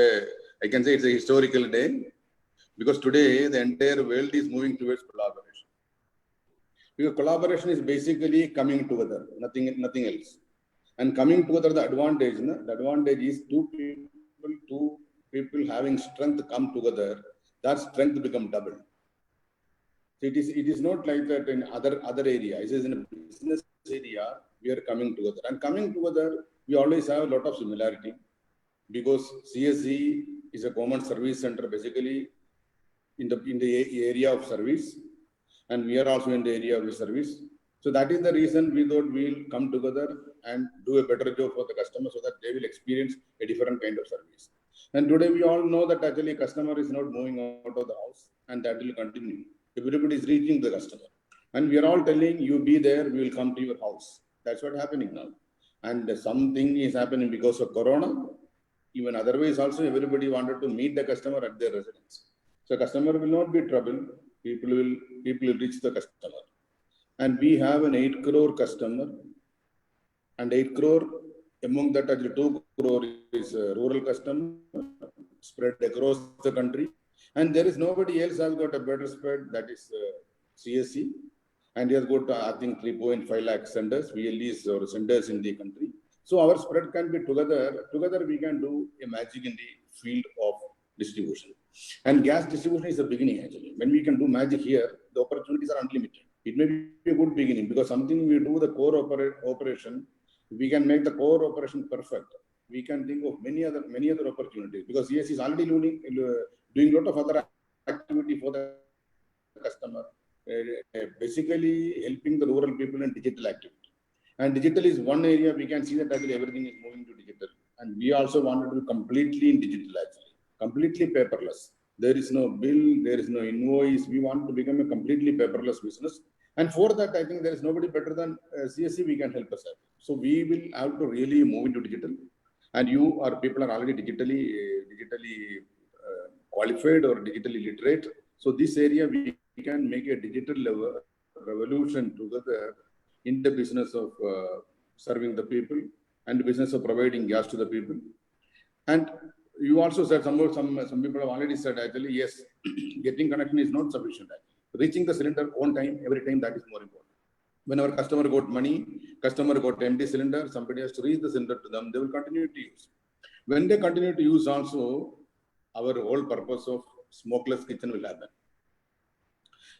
I can say it's a historical day, because today the entire world is moving towards collaboration. Because collaboration is basically coming together, nothing else. And coming together, the advantage is two people having strength come together. That strength become double. It is not like that in other areas. It is in a business area we are coming together, and coming together we always have a lot of similarity, because CSC is a common service center basically in the area of service, and we are also in the area of the service. So that is the reason we thought we'll come together and do a better job for the customer, so that they will experience a different kind of service. And today we all know that actually customer is not moving out of the house, and that will continue. Everybody is reaching the customer, and we are all telling you be there, we will come to your house. That's what's happening now. And something is happening because of Corona. Even otherwise also everybody wanted to meet the customer at their residence. So customer will not be troubled. People will reach the customer. And we have an 8 crore customer, and 8 crore, among that actually 2 crore is rural customer spread across the country. And there is nobody else has got a better spread, that is CSC. And he has got, I think, 3.5 lakh centers, VLEs or centers in the country. So our spread can be together. Together we can do a magic in the field of distribution. And gas distribution is the beginning actually. When we can do magic here, the opportunities are unlimited. It may be a good beginning, because something we do the core operation, we can make the core operation perfect. We can think of many other opportunities, because CSC is already doing a lot of other activity for the customer, basically helping the rural people in digital activity. And digital is one area we can see that actually everything is moving to digital. And we also wanted to be completely in digital actually, completely paperless. There is no bill, there is no invoice. We want to become a completely paperless business. And for that, I think there is nobody better than CSC we can help us out. So we will have to really move into digital. and you or people are already digitally qualified or digitally literate. So this area we can make a digital revolution together in the business of serving the people and the business of providing gas to the people. And you also said some people have already said actually yes, getting connection is not sufficient. Reaching the cylinder on time every time, that is more important. Whenever customer got money, customer got empty cylinder, somebody has to reach the cylinder to them, they will continue to use. When they continue to use also, our whole purpose of smokeless kitchen will happen.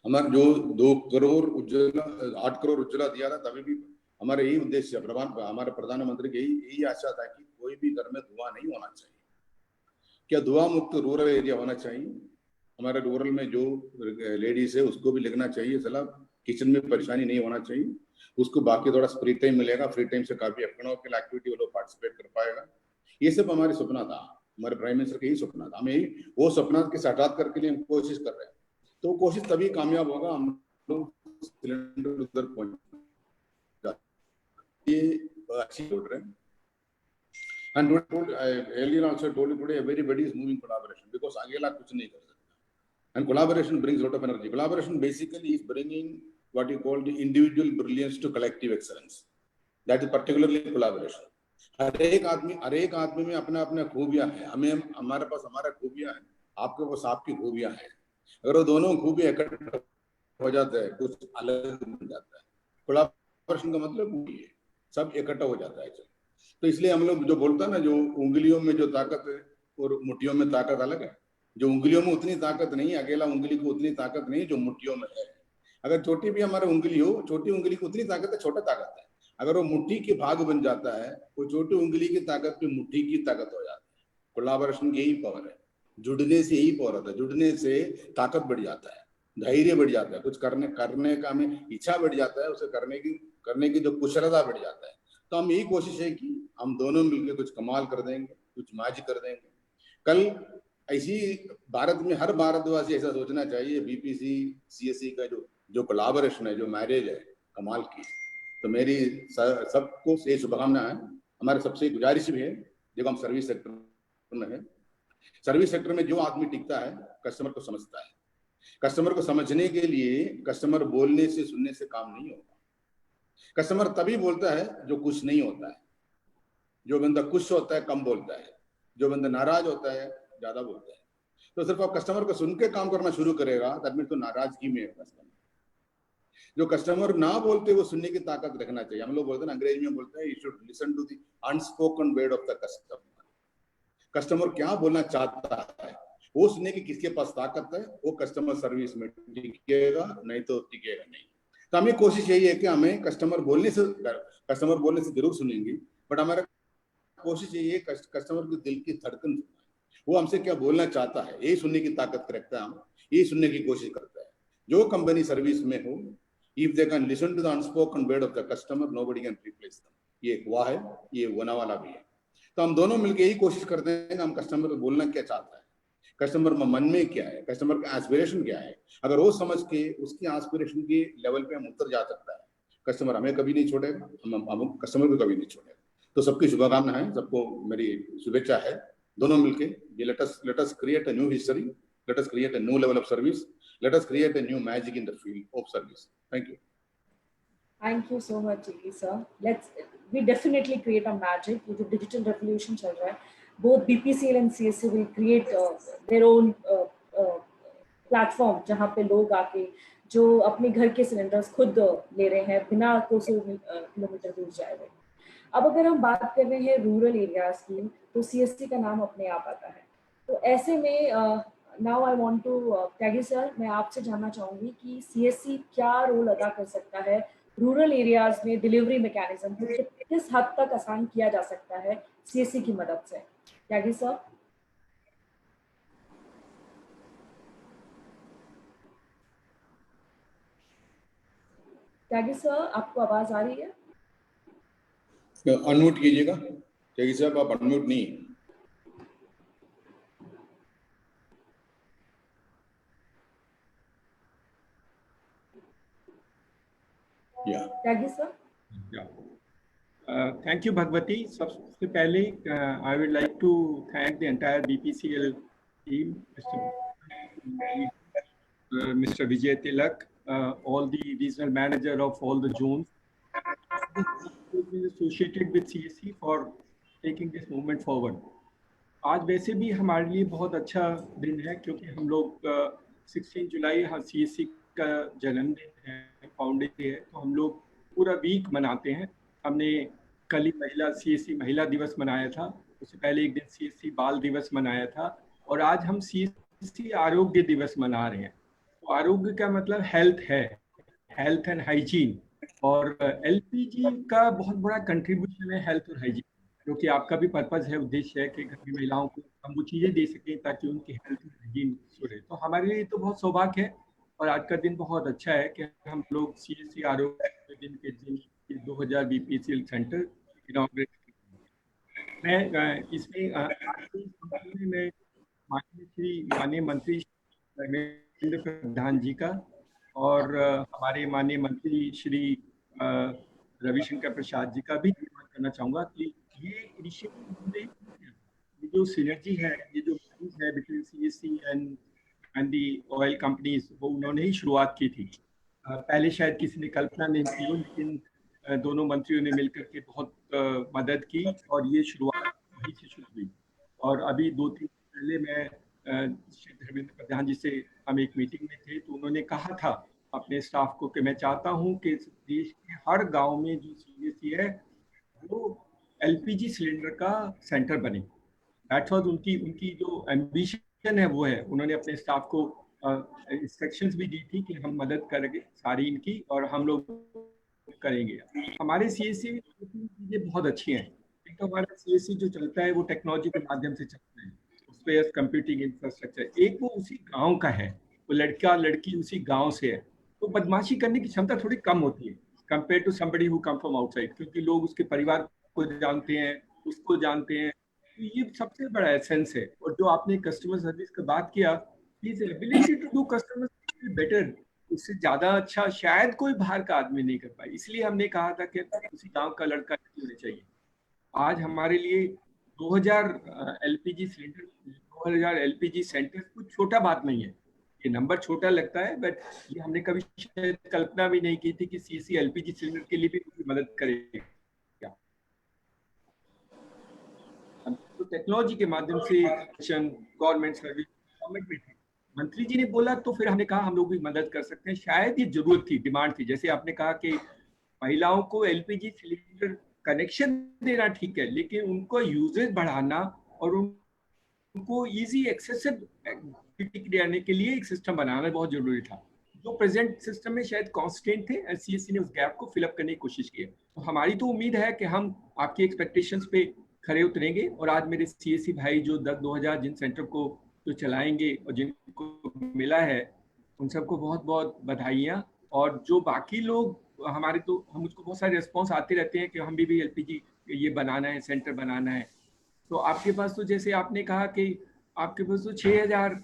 हमारा जो 2 करोड़ उज्ज्वला 8 करोड़ उज्ज्वला दिया था, तभी भी हमारा यही उद्देश्य, हमारे प्रधानमंत्री की यही आशा था कि कोई भी घर में धुआं नहीं होना चाहिए। क्या धुआं मुक्त रूरल एरिया होना चाहिए। हमारे रूरल में जो लेडीज है उसको भी लिखना चाहिए सलाह, किचन में परेशानी नहीं होना चाहिए, उसको बाकी थोड़ा फ्री टाइम मिलेगा, फ्री टाइम से काफी इकोनॉमिकल एक्टिविटी वो लोग पार्टिसिपेट कर पाएगा। ये सब हमारी सपना था, हमारे प्राइम मिनिस्टर का यही सपना था। हमें वो सपना के साकार करके लिए हम कोशिश कर रहे हैं, तो कोशिश तभी कामयाब होगा हम लोग सिलेंडर उधर पहुंच ये अच्छी बोल रहे हैं। And earlier also told you today, everybody is moving collaboration because अकेला कुछ नहीं कर सकता. And collaboration brings a lot of energy. Collaboration basically is bringing what you call the individual brilliance to collective excellence. That is particularly collaboration. हर एक आदमी में अपना अपना खूबियां हैं। हमारे पास हमारा खूबियां हैं, आपके पास आपकी खूबियां हैं। अगर वो दोनों खूबियां इकट्ठा हो जाता है, कुछ अलग बन जाता है। कोलैबोरेशन का मतलब वही है, सब इकट्ठा हो जाता है। तो इसलिए हम लोग जो बोलता है ना, जो उंगलियों में जो ताकत है और मुट्ठियों में ताकत अलग है। जो उंगलियों में उतनी ताकत नहीं, अकेला उंगली को उतनी ताकत नहीं जो मुट्ठियों में है। अगर छोटी भी हमारी उंगली हो, छोटी उंगली की उतनी ताकत है, छोटा ताकत है। अगर वो मुट्ठी के भाग बन जाता है, वो छोटी उंगली की ताकत भी मुट्ठी की ताकत हो जाती है। कोलैबोरेशन की यही पावर है, जुड़ने से यही पावर होता है। जुड़ने से ताकत बढ़ जाता है, धैर्य बढ़ जाता है, कुछ करने का हमें इच्छा बढ़ जाता है, उसे करने की जो कुशलता बढ़ जाता है। तो हम यही कोशिश है कि हम दोनों मिलकर कुछ कमाल कर देंगे, कुछ मैजिक कर देंगे। कल ऐसी भारत में हर भारतवासी ऐसा सोचना चाहिए, बीपीसी सीएससी का जो कोलैबोरेशन है, जो मैरिज है, कमाल की। तो मेरी सबको ये शुभकामना है। हमारे सबसे गुजारिश भी है, देखो हम सर्विस सेक्टर में है, सर्विस सेक्टर में जो आदमी टिकता है कस्टमर को समझता है। कस्टमर को समझने के लिए कस्टमर बोलने से सुनने से काम नहीं होगा। कस्टमर तभी बोलता है जो खुश नहीं होता है। जो बंदा खुश होता है कम बोलता है, जो बंदा नाराज होता है ज्यादा बोलता है। तो सिर्फ आप कस्टमर को सुन के काम करना शुरू करेगा, तब में तो नाराजगी में है कस्टमर। जो कस्टमर ना बोलते वो सुनने की ताकत रखना चाहिए। हम लोग बोलते हैं, अंग्रेजी में बोलते हैं, you should listen to the unspoken word of the customer. Customer क्या बोलना चाहता है वो सुनने की किसके पास ताकत है, वो कस्टमर सर्विस में टिकेगा, नहीं तो टिकेगा नहीं। तो हमें कोशिश यही है कि हमें कस्टमर बोलने से जरूर सुनेंगे, बट हमारा कोशिश यही है कस्टमर के दिल की धड़कन सुनना है, वो हमसे क्या बोलना चाहता है, यही सुनने की ताकत रखता है। हम यही सुनने की कोशिश करता है। जो कंपनी सर्विस में हो, if they can listen to the unspoken word of the customer, nobody can replace them. ये हुआ है, ये होने वाला भी है। तो हम दोनों मिलकर यही कोशिश करते हैं कि हम कस्टमर को बोलना क्या चाहता है, कस्टमर में मन में क्या है, कस्टमर का एस्पिरेशन क्या है। अगर वो समझ के उसकी एस्पिरेशन के लेवल पे हम उतर जा सकता है, कस्टमर हमें कभी नहीं छोड़ेगा, हम कस्टमर को कभी नहीं छोड़ेगा। तो सबकी शुभकामना है, सबको मेरी शुभेच्छा है। दोनों मिलके ये let us create a new history, let us create a new level of service, let us create a new magic in the field of service. Thank you. Thank you so much, sir. We definitely create a magic. ये जो digital revolution चल रहा है, both BPCL and CSC will create their own platform जहाँ पे लोग आके जो अपने घर के सिलेंडर्स खुद ले रहे हैं बिना कोसों किलोमीटर दूर जाए हुए। अब अगर हम बात कर रहे हैं रूरल एरियाज की, तो CSC का नाम अपने आप आता है। तो ऐसे में now I want to Tyagi sir, मैं आपसे जानना चाहूँगी कि CSC क्या रोल अदा कर सकता है रूरल एरियाज में डिलीवरी मैकेनिज्म को किस हद तक आसान किया जा सकता है CSC की मदद से। त्यागी सर। त्यागी सर, आपको आवाज आ रही है? अनम्यूट कीजिएगा त्यागी साहब, आप अनम्यूट नहीं। त्यागी सर। Thank you, Bhagwati. सबसे पहले I would like to thank the entire BPCL team, Mr. Vijay Tilak, all the regional manager of all the zones, associated with CSC for taking this movement forward. आज वैसे भी हमारे लिए बहुत अच्छा दिन है क्योंकि हम लोग 16 जुलाई CSC का जन्मदिन है, फाउंडेशन है, तो हम लोग पूरा वीक मनाते हैं। हमने कल ही CSC महिला दिवस मनाया था, उससे पहले एक दिन CSC बाल दिवस मनाया था, और आज हम CSC आरोग्य दिवस मना रहे हैं। तो आरोग्य का मतलब हेल्थ है, हेल्थ एंड हाइजीन, और LPG का बहुत बड़ा कंट्रीब्यूशन है हेल्थ और हाइजीन, क्योंकि आपका भी पर्पज है, उद्देश्य है कि घर की महिलाओं को हम वो चीज़ें दे सकें ताकि उनकी हेल्थ और हाइजीन सुधरे। तो हमारे लिए तो बहुत सौभाग्य है और आज का दिन बहुत अच्छा है कि हम लोग CSC आरोग्य दिन के दिन 2000 BPCL सेंटर इनॉग्रेट। मैं इसमें मैं माननीय मंत्री धर्मेंद्र प्रधान जी का और हमारे माननीय मंत्री श्री रविशंकर प्रसाद जी का भी धन्यवाद करना चाहूँगा कि ये इनिशिएटिव, ये जो सिनर्जी है, ये जो है between CSC and the oil companies, वो उन्होंने ही शुरुआत की थी। पहले शायद किसी ने कल्पना नहीं की, लेकिन दोनों मंत्रियों ने मिलकर के बहुत मदद की और ये शुरुआत वहीं से शुरू हुई। और अभी 2-3 दिन पहले मैं श्री धर्मेंद्र प्रधान जी से हम एक मीटिंग में थे, तो उन्होंने कहा था अपने स्टाफ को कि मैं चाहता हूं कि देश के हर गांव में जो CSC है वो LPG सिलेंडर का सेंटर बने। दैट वाज उनकी जो एम्बिशन है वो है। उन्होंने अपने स्टाफ को इंस्ट्रक्शंस भी दी थी कि हम मदद करेंगे सारी इनकी और हम लोग करेंगे। हमारे CSC में चीज़ें बहुत अच्छी हैं। एक तो हमारा CSC जो चलता है वो टेक्नोलॉजी के माध्यम से चलता है, उस पर कंप्यूटिंग इंफ्रास्ट्रक्चर, एक वो उसी गांव का है, वो लड़का लड़की उसी गांव से है, तो बदमाशी करने की क्षमता थोड़ी कम होती है compare to somebody who come from outside, क्योंकि लोग उसके परिवार को जानते हैं, उसको जानते हैं। तो ये सबसे बड़ा एसेंस है। और जो आपने कस्टमर सर्विस का बात किया, please ability to do customer better, उससे ज्यादा अच्छा शायद कोई बाहर का आदमी नहीं कर पाए। इसलिए हमने कहा था कि उसी गांव का लड़का होना चाहिए। आज हमारे लिए 2000 LPG सिलेंडर, 2000 LPG सेंटर कुछ छोटा बात नहीं है। ये नंबर छोटा लगता है, बट ये हमने कभी शायद कल्पना भी नहीं की थी कि CSC LPG सिलेंडर के लिए भी मदद करेगा। तो टेक्नोलॉजी के माध्यम से गवर्नमेंट सर्विस में थे, मंत्री जी ने बोला तो फिर हमने कहा हम लोग भी मदद कर सकते हैं। शायद ये जरूरत थी, डिमांड थी। जैसे आपने कहा कि महिलाओं को LPG सिलेंडर कनेक्शन देना ठीक है, लेकिन उनको यूजेज बढ़ाना और उनको इजी एक्सेसिव देने के लिए एक सिस्टम बनाना बहुत जरूरी था, जो प्रेजेंट सिस्टम में शायद कॉन्स्टेंट थे। CSC ने उस गैप को फिलअप करने की कोशिश की है। तो हमारी तो उम्मीद है कि हम आपकी एक्सपेक्टेशंस पे खरे उतरेंगे। और आज मेरे CSC भाई जो 2000 जिन सेंटर को जो चलाएंगे और जिनको मिला है, उन सबको बहुत बहुत बधाइयाँ। और जो बाकी लोग हमारे, तो हम मुझको बहुत सारे रिस्पॉन्स आते रहते हैं कि हम भी LPG ये बनाना है, सेंटर बनाना है। तो आपके पास तो जैसे आपने कहा कि आपके पास तो 6000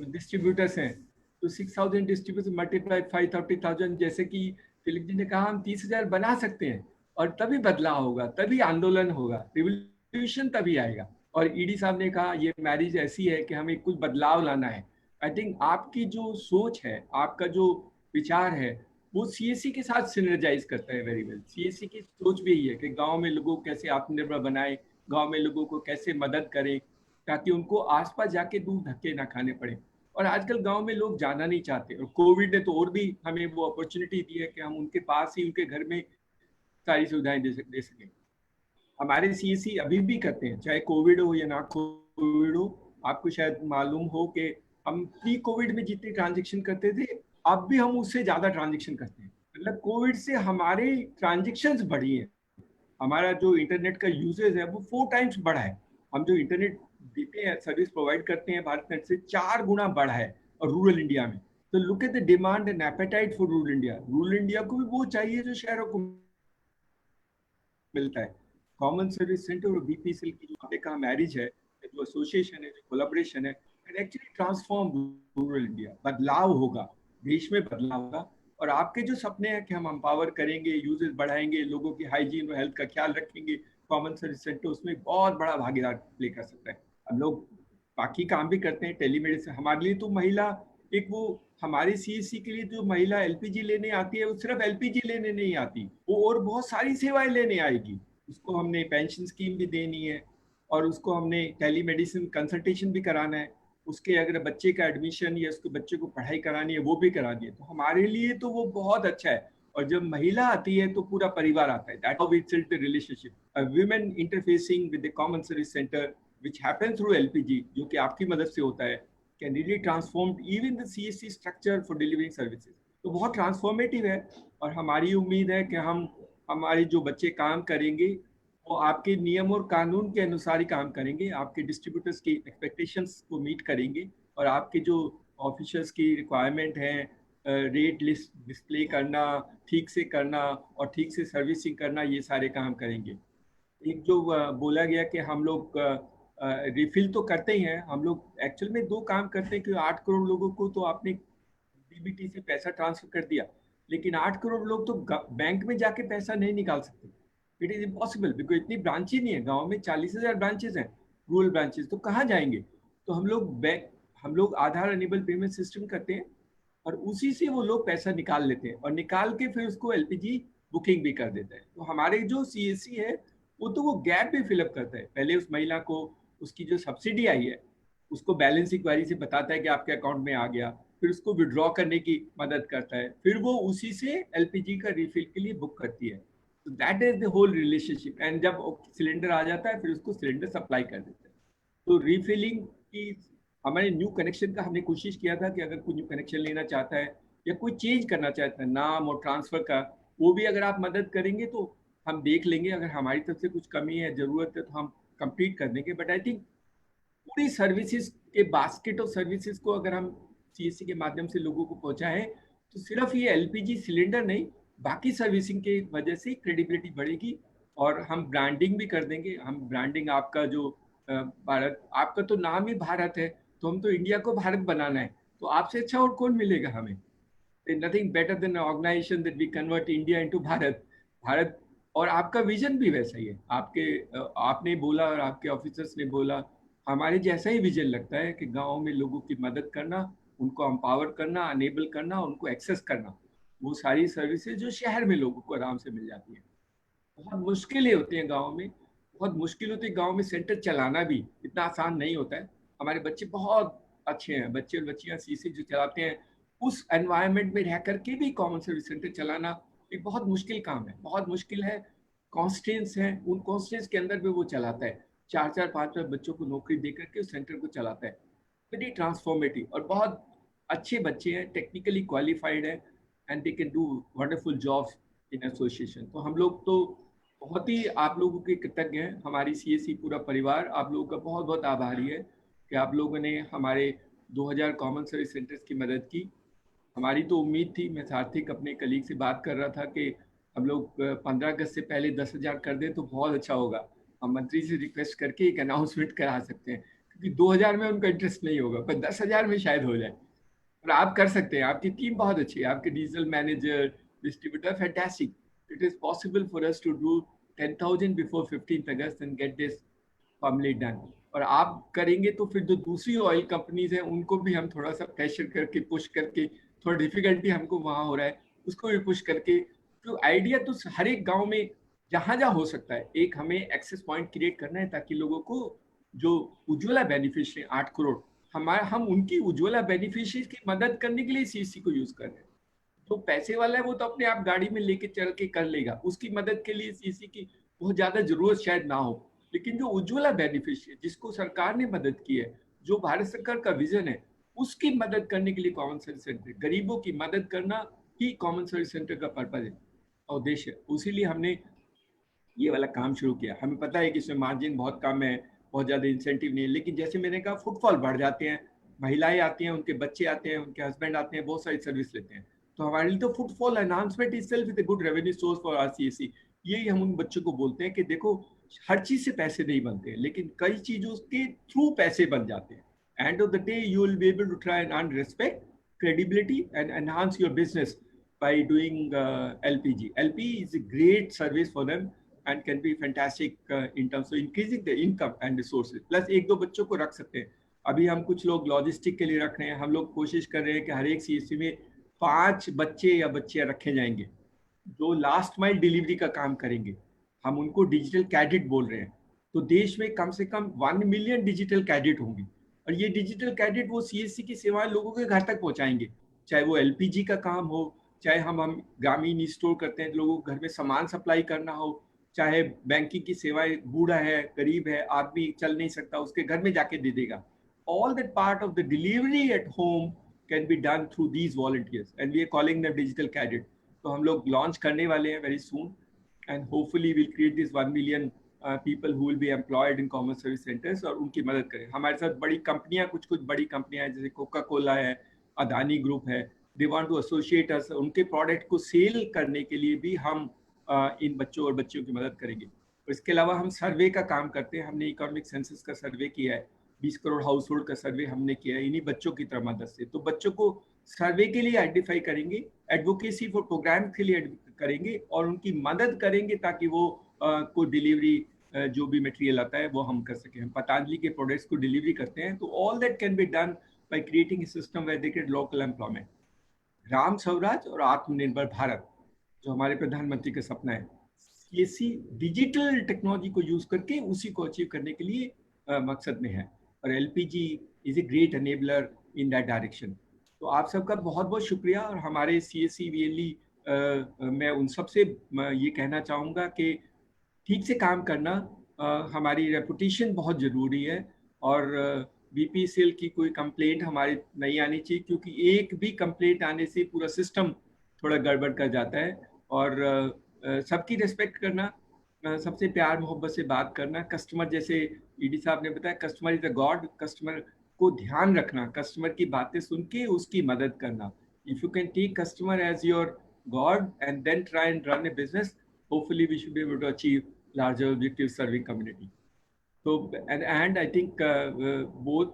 डिस्ट्रीब्यूटर्स हैं, तो 6000 डिस्ट्रीब्यूटर्स मल्टीप्लाई 530,000, जैसे कि फिलिप जी ने कहा हम 30,000 बना सकते हैं। और तभी बदलाव होगा, तभी आंदोलन होगा, रिवोल्यूशन तभी आएगा। और ED साहब ने कहा ये मैरिज ऐसी है कि हमें कुछ बदलाव लाना है। आई थिंक आपकी जो सोच है, आपका जो विचार है, वो CSC के साथ सिनर्जाइज करता है वेरी वेल। CSC की सोच भी यही है कि गांव में लोगों को कैसे आत्मनिर्भर बनाए, गांव में लोगों को कैसे मदद करें ताकि उनको आसपास जाके दूर धक्के ना खाने पड़े। और आजकल गांव में लोग जाना नहीं चाहते, और कोविड ने तो और भी हमें वो अपॉर्चुनिटी दी है कि हम उनके पास ही, उनके घर में सारी सुविधाएं दे सकें। हमारे CSC अभी भी करते हैं, चाहे कोविड हो या ना कोविड हो। आपको शायद मालूम हो कि हम प्री कोविड में जितने ट्रांजेक्शन करते थे, अब भी हम उससे ज्यादा ट्रांजेक्शन करते हैं। मतलब कोविड से हमारे ट्रांजेक्शंस बढ़ी हैं, हमारा जो इंटरनेट का यूजेज है वो 4 टाइम्स बढ़ा है। हम जो इंटरनेट देते हैं, सर्विस प्रोवाइड करते हैं भारत नेट से 4 गुना बढ़ा है, और रूरल इंडिया में। तो look at the demand and apatite for rural India. Rural India को भी वो चाहिए जो शहरों को मिलता है। कॉमन सर्विस सेंटर और BPCL की जो आपने कहा मैरिज है, जो एसोसिएशन है, जो कोलैबोरेशन है, एक्चुअली ट्रांसफॉर्म रूरल इंडिया। बदलाव होगा, देश में बदलाव होगा, और आपके जो सपने हैं कि हम एम्पावर करेंगे, यूजेस बढ़ाएंगे, लोगों की हाइजीन और हेल्थ का ख्याल रखेंगे, कॉमन सर्विस सेंटर उसमें बहुत बड़ा भागीदार प्ले कर सकता है। हम लोग बाकी काम भी करते हैं, टेलीमेडिसिन हमारे लिए तो महिला एक वो हमारे सीएससी के लिए जो महिला एलपीजी लेने आती है वो सिर्फ एलपीजी लेने नहीं आती, वो और बहुत सारी सेवाएं लेने आएगी। उसको हमने पेंशन स्कीम भी देनी है और उसको हमने टेलीमेडिसिन कंसल्टेशन भी कराना है, उसके अगर बच्चे का एडमिशन या उसके बच्चे को पढ़ाई करानी है वो भी करानी है, तो हमारे लिए तो वो बहुत अच्छा है। और जब महिला आती है तो पूरा परिवार आता है। That how we build the relationship. A women interfacing with the common service center which happens through LPG, जो कि आपकी मदद से होता है, can really transform even the CSC structure for delivering services. तो बहुत ट्रांसफॉर्मेटिव है और हमारी उम्मीद है कि हम हमारे जो बच्चे काम करेंगे वो आपके नियम और कानून के अनुसार ही काम करेंगे, आपके डिस्ट्रीब्यूटर्स की एक्सपेक्टेशंस को मीट करेंगे और आपके जो ऑफिसर्स की रिक्वायरमेंट है, रेट लिस्ट डिस्प्ले करना, ठीक से करना और ठीक से सर्विसिंग करना, ये सारे काम करेंगे। एक जो बोला गया कि हम लोग रिफिल तो करते ही हैं, हम लोग एक्चुअल में दो काम करते हैं कि 8 करोड़ लोगों को तो आपने डीबीटी से पैसा ट्रांसफर कर दिया, लेकिन 8 करोड़ लोग तो बैंक में जाके पैसा नहीं निकाल सकते। इट इज इम्पॉसिबल बिकॉज इतनी ब्रांच ही नहीं है। गांव में 40,000 ब्रांचेस हैं, रूरल ब्रांचेस, तो कहाँ जाएंगे? तो हम लोग आधार एनेबल पेमेंट सिस्टम करते हैं और उसी से वो लोग पैसा निकाल लेते हैं और निकाल के फिर उसको एलपीजी बुकिंग भी कर देते हैं। तो हमारे जो सीएससी है वो गैप भी फिलअप करता है। पहले उस महिला को उसकी जो सब्सिडी आई है उसको बैलेंस इंक्वायरी से बताता है कि आपके अकाउंट में आ गया, फिर उसको विड्रॉ करने की मदद करता है, फिर वो उसी से एलपीजी का रिफिल के लिए बुक करती है। तो that is the whole relationship. And जब सिलेंडर आ जाता है फिर उसको सिलेंडर सप्लाई कर देते हैं। तो रिफिलिंग की हमारे न्यू कनेक्शन का हमने कोशिश किया था कि अगर कोई न्यू कनेक्शन लेना चाहता है या कोई चेंज करना चाहता है नाम और ट्रांसफर का, वो भी अगर आप मदद करेंगे तो हम देख लेंगे। अगर हमारी तरफ से कुछ कमी है, जरूरत है, तो हम कंप्लीट कर देंगे। बट आई थिंक पूरी सर्विसेज के बास्केट ऑफ सर्विसेज को अगर हम सीएससी के माध्यम से लोगों को पहुंचाएं तो सिर्फ ये एलपीजी सिलेंडर नहीं, बाकी सर्विसिंग के वजह से क्रेडिबिलिटी बढ़ेगी और हम ब्रांडिंग भी कर देंगे। हम ब्रांडिंग आपका जो भारत, आपका तो नाम ही भारत है, तो हम तो इंडिया को भारत बनाना है, तो आपसे अच्छा और कौन मिलेगा हमें? Nothing better than organization that we convert India into Bharat. और आपका विजन भी वैसा ही है। आपने बोला और आपके ऑफिसर्स ने बोला, हमारे जैसा ही विजन लगता है कि गाँव में लोगों की मदद करना, उनको एम्पावर करना, अनेबल करना, उनको एक्सेस करना, वो सारी सर्विसेज जो शहर में लोगों को आराम से मिल जाती है। बहुत मुश्किलें होती हैं गाँव में, बहुत मुश्किल होती है गाँव में सेंटर चलाना भी इतना आसान नहीं होता है। हमारे बच्चे बहुत अच्छे हैं, बच्चे और बच्चियाँ सीसी जो चलाते हैं, उस एनवायरनमेंट में रह करके भी कॉमन सर्विस सेंटर चलाना एक बहुत मुश्किल काम है, बहुत मुश्किल है। कॉन्स्टेंट्स हैं, उन कॉन्स्टेंट्स के अंदर भी वो चलाता है, 4-4, 5-5 बच्चों को नौकरी दे करके उस सेंटर को चलाता है। वेरी ट्रांसफॉर्मेटिव और बहुत अच्छे बच्चे हैं, टेक्निकली क्वालिफाइड है and they can do wonderful jobs in association. तो हम लोग तो बहुत ही आप लोगों के कृतज्ञ हैं। हमारी सीएससी पूरा परिवार आप लोगों का बहुत बहुत आभारी है कि आप लोगों ने हमारे 2000 कॉमन सर्विस सेंटर्स की मदद की। हमारी तो उम्मीद थी, मैं सार्थिक अपने कलीग से बात कर रहा था कि हम लोग 15 अगस्त से पहले 10,000 कर दें तो बहुत अच्छा होगा। हम मंत्री से रिक्वेस्ट करके एक अनाउंसमेंट करा सकते हैं, क्योंकि 2000 में उनका इंटरेस्ट नहीं होगा, पर 10,000 में शायद हो जाए। और आप कर सकते हैं, आपकी टीम बहुत अच्छी है, आपके digital manager, distributor fantastic. It is possible for us to do 10,000 before 15th August and get this formally done. और आप करेंगे तो फिर जो दूसरी ऑयल कंपनीज हैं उनको भी हम थोड़ा सा प्रेशर करके, पुश करके, थोड़ा डिफिकल्टी हमको वहाँ हो रहा है उसको भी पुश करके, तो आइडिया तो हर एक गांव में जहाँ जहाँ हो सकता है एक हमें एक्सेस पॉइंट क्रिएट करना है, ताकि लोगों को जो उज्ज्वला बेनिफिशियरी 8 करोड़ हम उनकी उज्ज्वला बेनिफिशियरी की मदद करने के लिए सीएससी को यूज कर रहे हैं। जो पैसे वाला है वो तो अपने आप गाड़ी में लेके चल के कर लेगा, उसकी मदद के लिए सीएससी की बहुत ज्यादा जरूरत शायद ना हो। लेकिन जो उज्ज्वला बेनिफिशियरी जिसको सरकार ने मदद की है, जो भारत सरकार का विजन है, उसकी मदद करने के लिए कॉमन सर्विस सेंटर, गरीबों की मदद करना ही कॉमन सर्विस सेंटर का पर्पज है, उद्देश्य। उसीलिए हमने ये वाला काम शुरू किया। हमें पता है कि इसमें मार्जिन बहुत कम है, बहुत ज़्यादा इंसेंटिव नहीं है, लेकिन जैसे मैंने कहा फुटफॉल बढ़ जाते हैं, महिलाएं आती हैं, उनके बच्चे आते हैं, उनके हस्बैंड आते हैं, बहुत सारी सर्विस लेते हैं, तो हमारे लिए तो footfall enhancement itself is a good revenue source for our CSC. यही हम उन बच्चों को बोलते हैं कि देखो हर चीज से पैसे नहीं बनते हैं, लेकिन कई चीजों के थ्रू पैसे बन जाते हैं। End of the day you will be able to try and earn respect, credibility and enhance your business by doing LPG. LP is a great service for them and can be fantastic in terms of increasing the income and resources. Plus एक दो बच्चों को रख सकते हैं. अभी हम कुछ लोग लॉजिस्टिक के लिए रख रहे हैं. हम लोग कोशिश कर रहे हैं कि हर एक CSC में 5 बच्चे या बच्चियां रखे जाएंगे जो लास्ट माइल डिलीवरी का काम करेंगे. हम उनको डिजिटल कैडेट बोल रहे हैं. तो देश में कम से कम 1 मिलियन डिजिटल कैडेट होंगे और ये डिजिटल कैडेट वो CSC की सेवाएं लोगों के घर तक पहुंचाएंगे. चाहे वो LPG का काम हो, चाहे हम ग्रामीण स्टोर करते हैं लोगों को घर में सामान सप्लाई करना हो, चाहे बैंकिंग की सेवाएं, बूढ़ा है, गरीब है, आदमी चल नहीं सकता, उसके घर में जाके दे देगा. All that part of the delivery at home can be done through these volunteers and we are calling them digital cadet. तो हम लोग लॉन्च करने वाले हैं very soon and hopefully we'll create this 1 million people who will be employed in common service centers और उनकी मदद करें. हमारे साथ बड़ी कंपनियां, कुछ बड़ी कंपनियां हैं जैसे कोका कोला है, अदानी ग्रुप है. They want to associate us. उनके प्रोडक्ट को सेल करने के लिए भी हम इन बच्चों और बच्चियों की मदद करेंगे. और इसके अलावा हम सर्वे का काम करते हैं. हमने इकोनॉमिक सेंसस का सर्वे किया है, 20 करोड़ हाउस होल्ड का सर्वे हमने किया है इन्हीं बच्चों की तरह मदद से. तो बच्चों को सर्वे के लिए आइडेंटिफाई करेंगे, एडवोकेसी फॉर प्रोग्राम के लिए करेंगे और उनकी मदद करेंगे ताकि वो को डिलीवरी जो भी मटेरियल आता है वो हम कर सकें. हम पतंजलि के प्रोडक्ट्स को डिलीवरी करते हैं. तो all that can be done by creating a system where they get local employment. Ram Swaraj और आत्मनिर्भर भारत जो हमारे प्रधानमंत्री का सपना है, CSC डिजिटल टेक्नोलॉजी को यूज करके उसी को अचीव करने के लिए मकसद में है. और LPG is a great enabler in that direction. तो आप सबका बहुत बहुत शुक्रिया. और हमारे CSC VLE मैं उन सबसे ये कहना चाहूँगा कि ठीक से काम करना, हमारी रेपुटेशन बहुत ज़रूरी है और BPCL की कोई कंप्लेंट हमारी नहीं आनी चाहिए क्योंकि एक भी कंप्लेंट आने से पूरा सिस्टम थोड़ा गड़बड़ कर जाता है. और सबकी रिस्पेक्ट करना, सबसे प्यार मोहब्बत से बात करना. कस्टमर, जैसे ED साहब ने बताया, customer is a God. Customer को ध्यान रखना, कस्टमर की बातें सुन के उसकी मदद करना. If you can take customer as your god and then try and run a business, hopefully we should be able to achieve larger objective serving community. So and I think both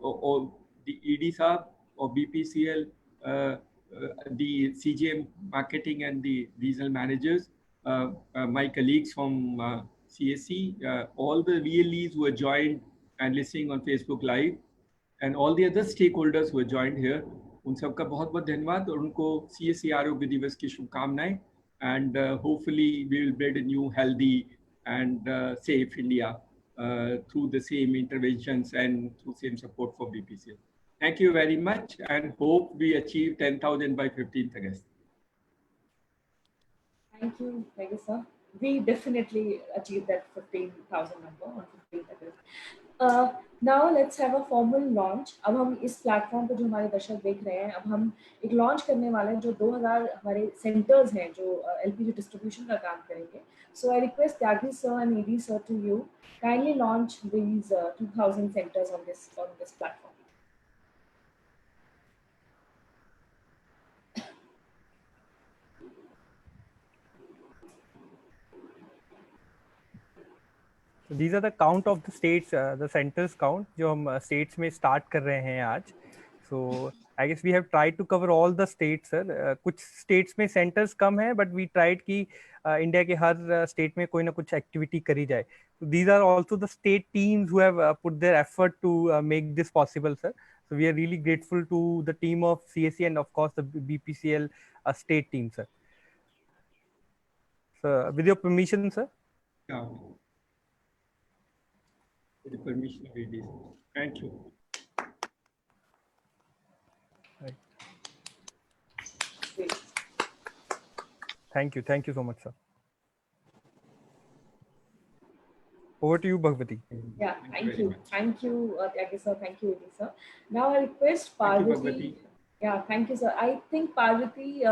the ED sahab or BPCL, the CGM marketing and the regional managers, my colleagues from CSC, all the VLEs who are joined and listening on Facebook Live, and all the other stakeholders who are joined here, उन सबका बहुत बहुत धन्यवाद और उनको CSC आरोग्य दिवस की शुभकामनाएं. And hopefully we will build a new healthy and safe India through the same interventions and through same support for BPCL. Thank you very much and hope we achieve 10,000 by 15th August. Thank you, sir. We definitely achieved that 15,000 number on 15th August. Now let's have a formal launch. अब हम इस platform पे जो हमारे दर्शक देख रहे हैं, अब हम एक लॉन्च करने वाले हैं जो 2000 हमारे सेंटर्स हैं जो LPG डिस्ट्रीब्यूशन का काम करेंगे. So I request Tyagi sir and ED sir to you kindly launch these 2000 centers on this platform. So these are the count of the states, the centers count जो हम states में start कर रहे हैं आज. So I guess we have tried to cover all the states, sir. कुछ states में centers कम है, but we tried कि इंडिया के हर state में कोई ना कुछ activity करी जाए. So these are also the state teams who have put their effort to make this possible, sir. So we are really grateful to the team of CSC and of course the BPCL state team, sir. So with your permission, sir. Yeah. With the permission of ED. Thank you. Thank you so much, sir. Over to you, Bhagwati. Yeah, thank you, Tyagi sir. Thank you, ED sir. Now I request Parvati. Yeah, thank you, sir. I think Parvati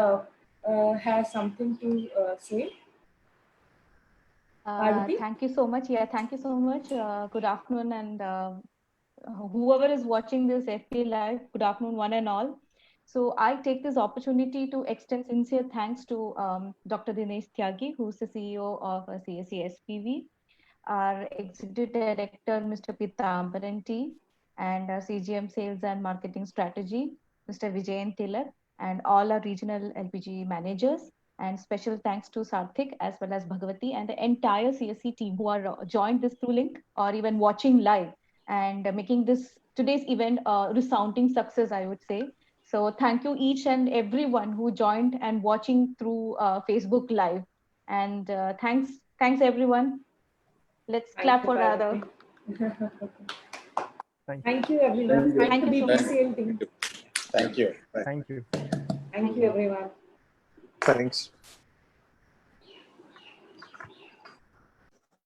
has something to say. Thank you so much. Yeah, thank you so much. Good afternoon, and whoever is watching this FP Live, good afternoon, one and all. So I take this opportunity to extend sincere thanks to Dr. Dinesh Tyagi, who's the CEO of CSC SPV, our Executive Director, Mr. Pitambaran T, and CGM Sales and Marketing Strategy, Mr. Vijayan Tilak, and all our regional LPG managers. And special thanks to Sarthik as well as Bhagavati and the entire CSC team who are joined this through link or even watching live and making this today's event a resounding success, I would say. So thank you each and everyone who joined and watching through Facebook Live. And thanks everyone. Let's clap for rather. Thank you everyone. Thank you so much. BPCL team. Thank you. Thank you. Thank you everyone. Thanks.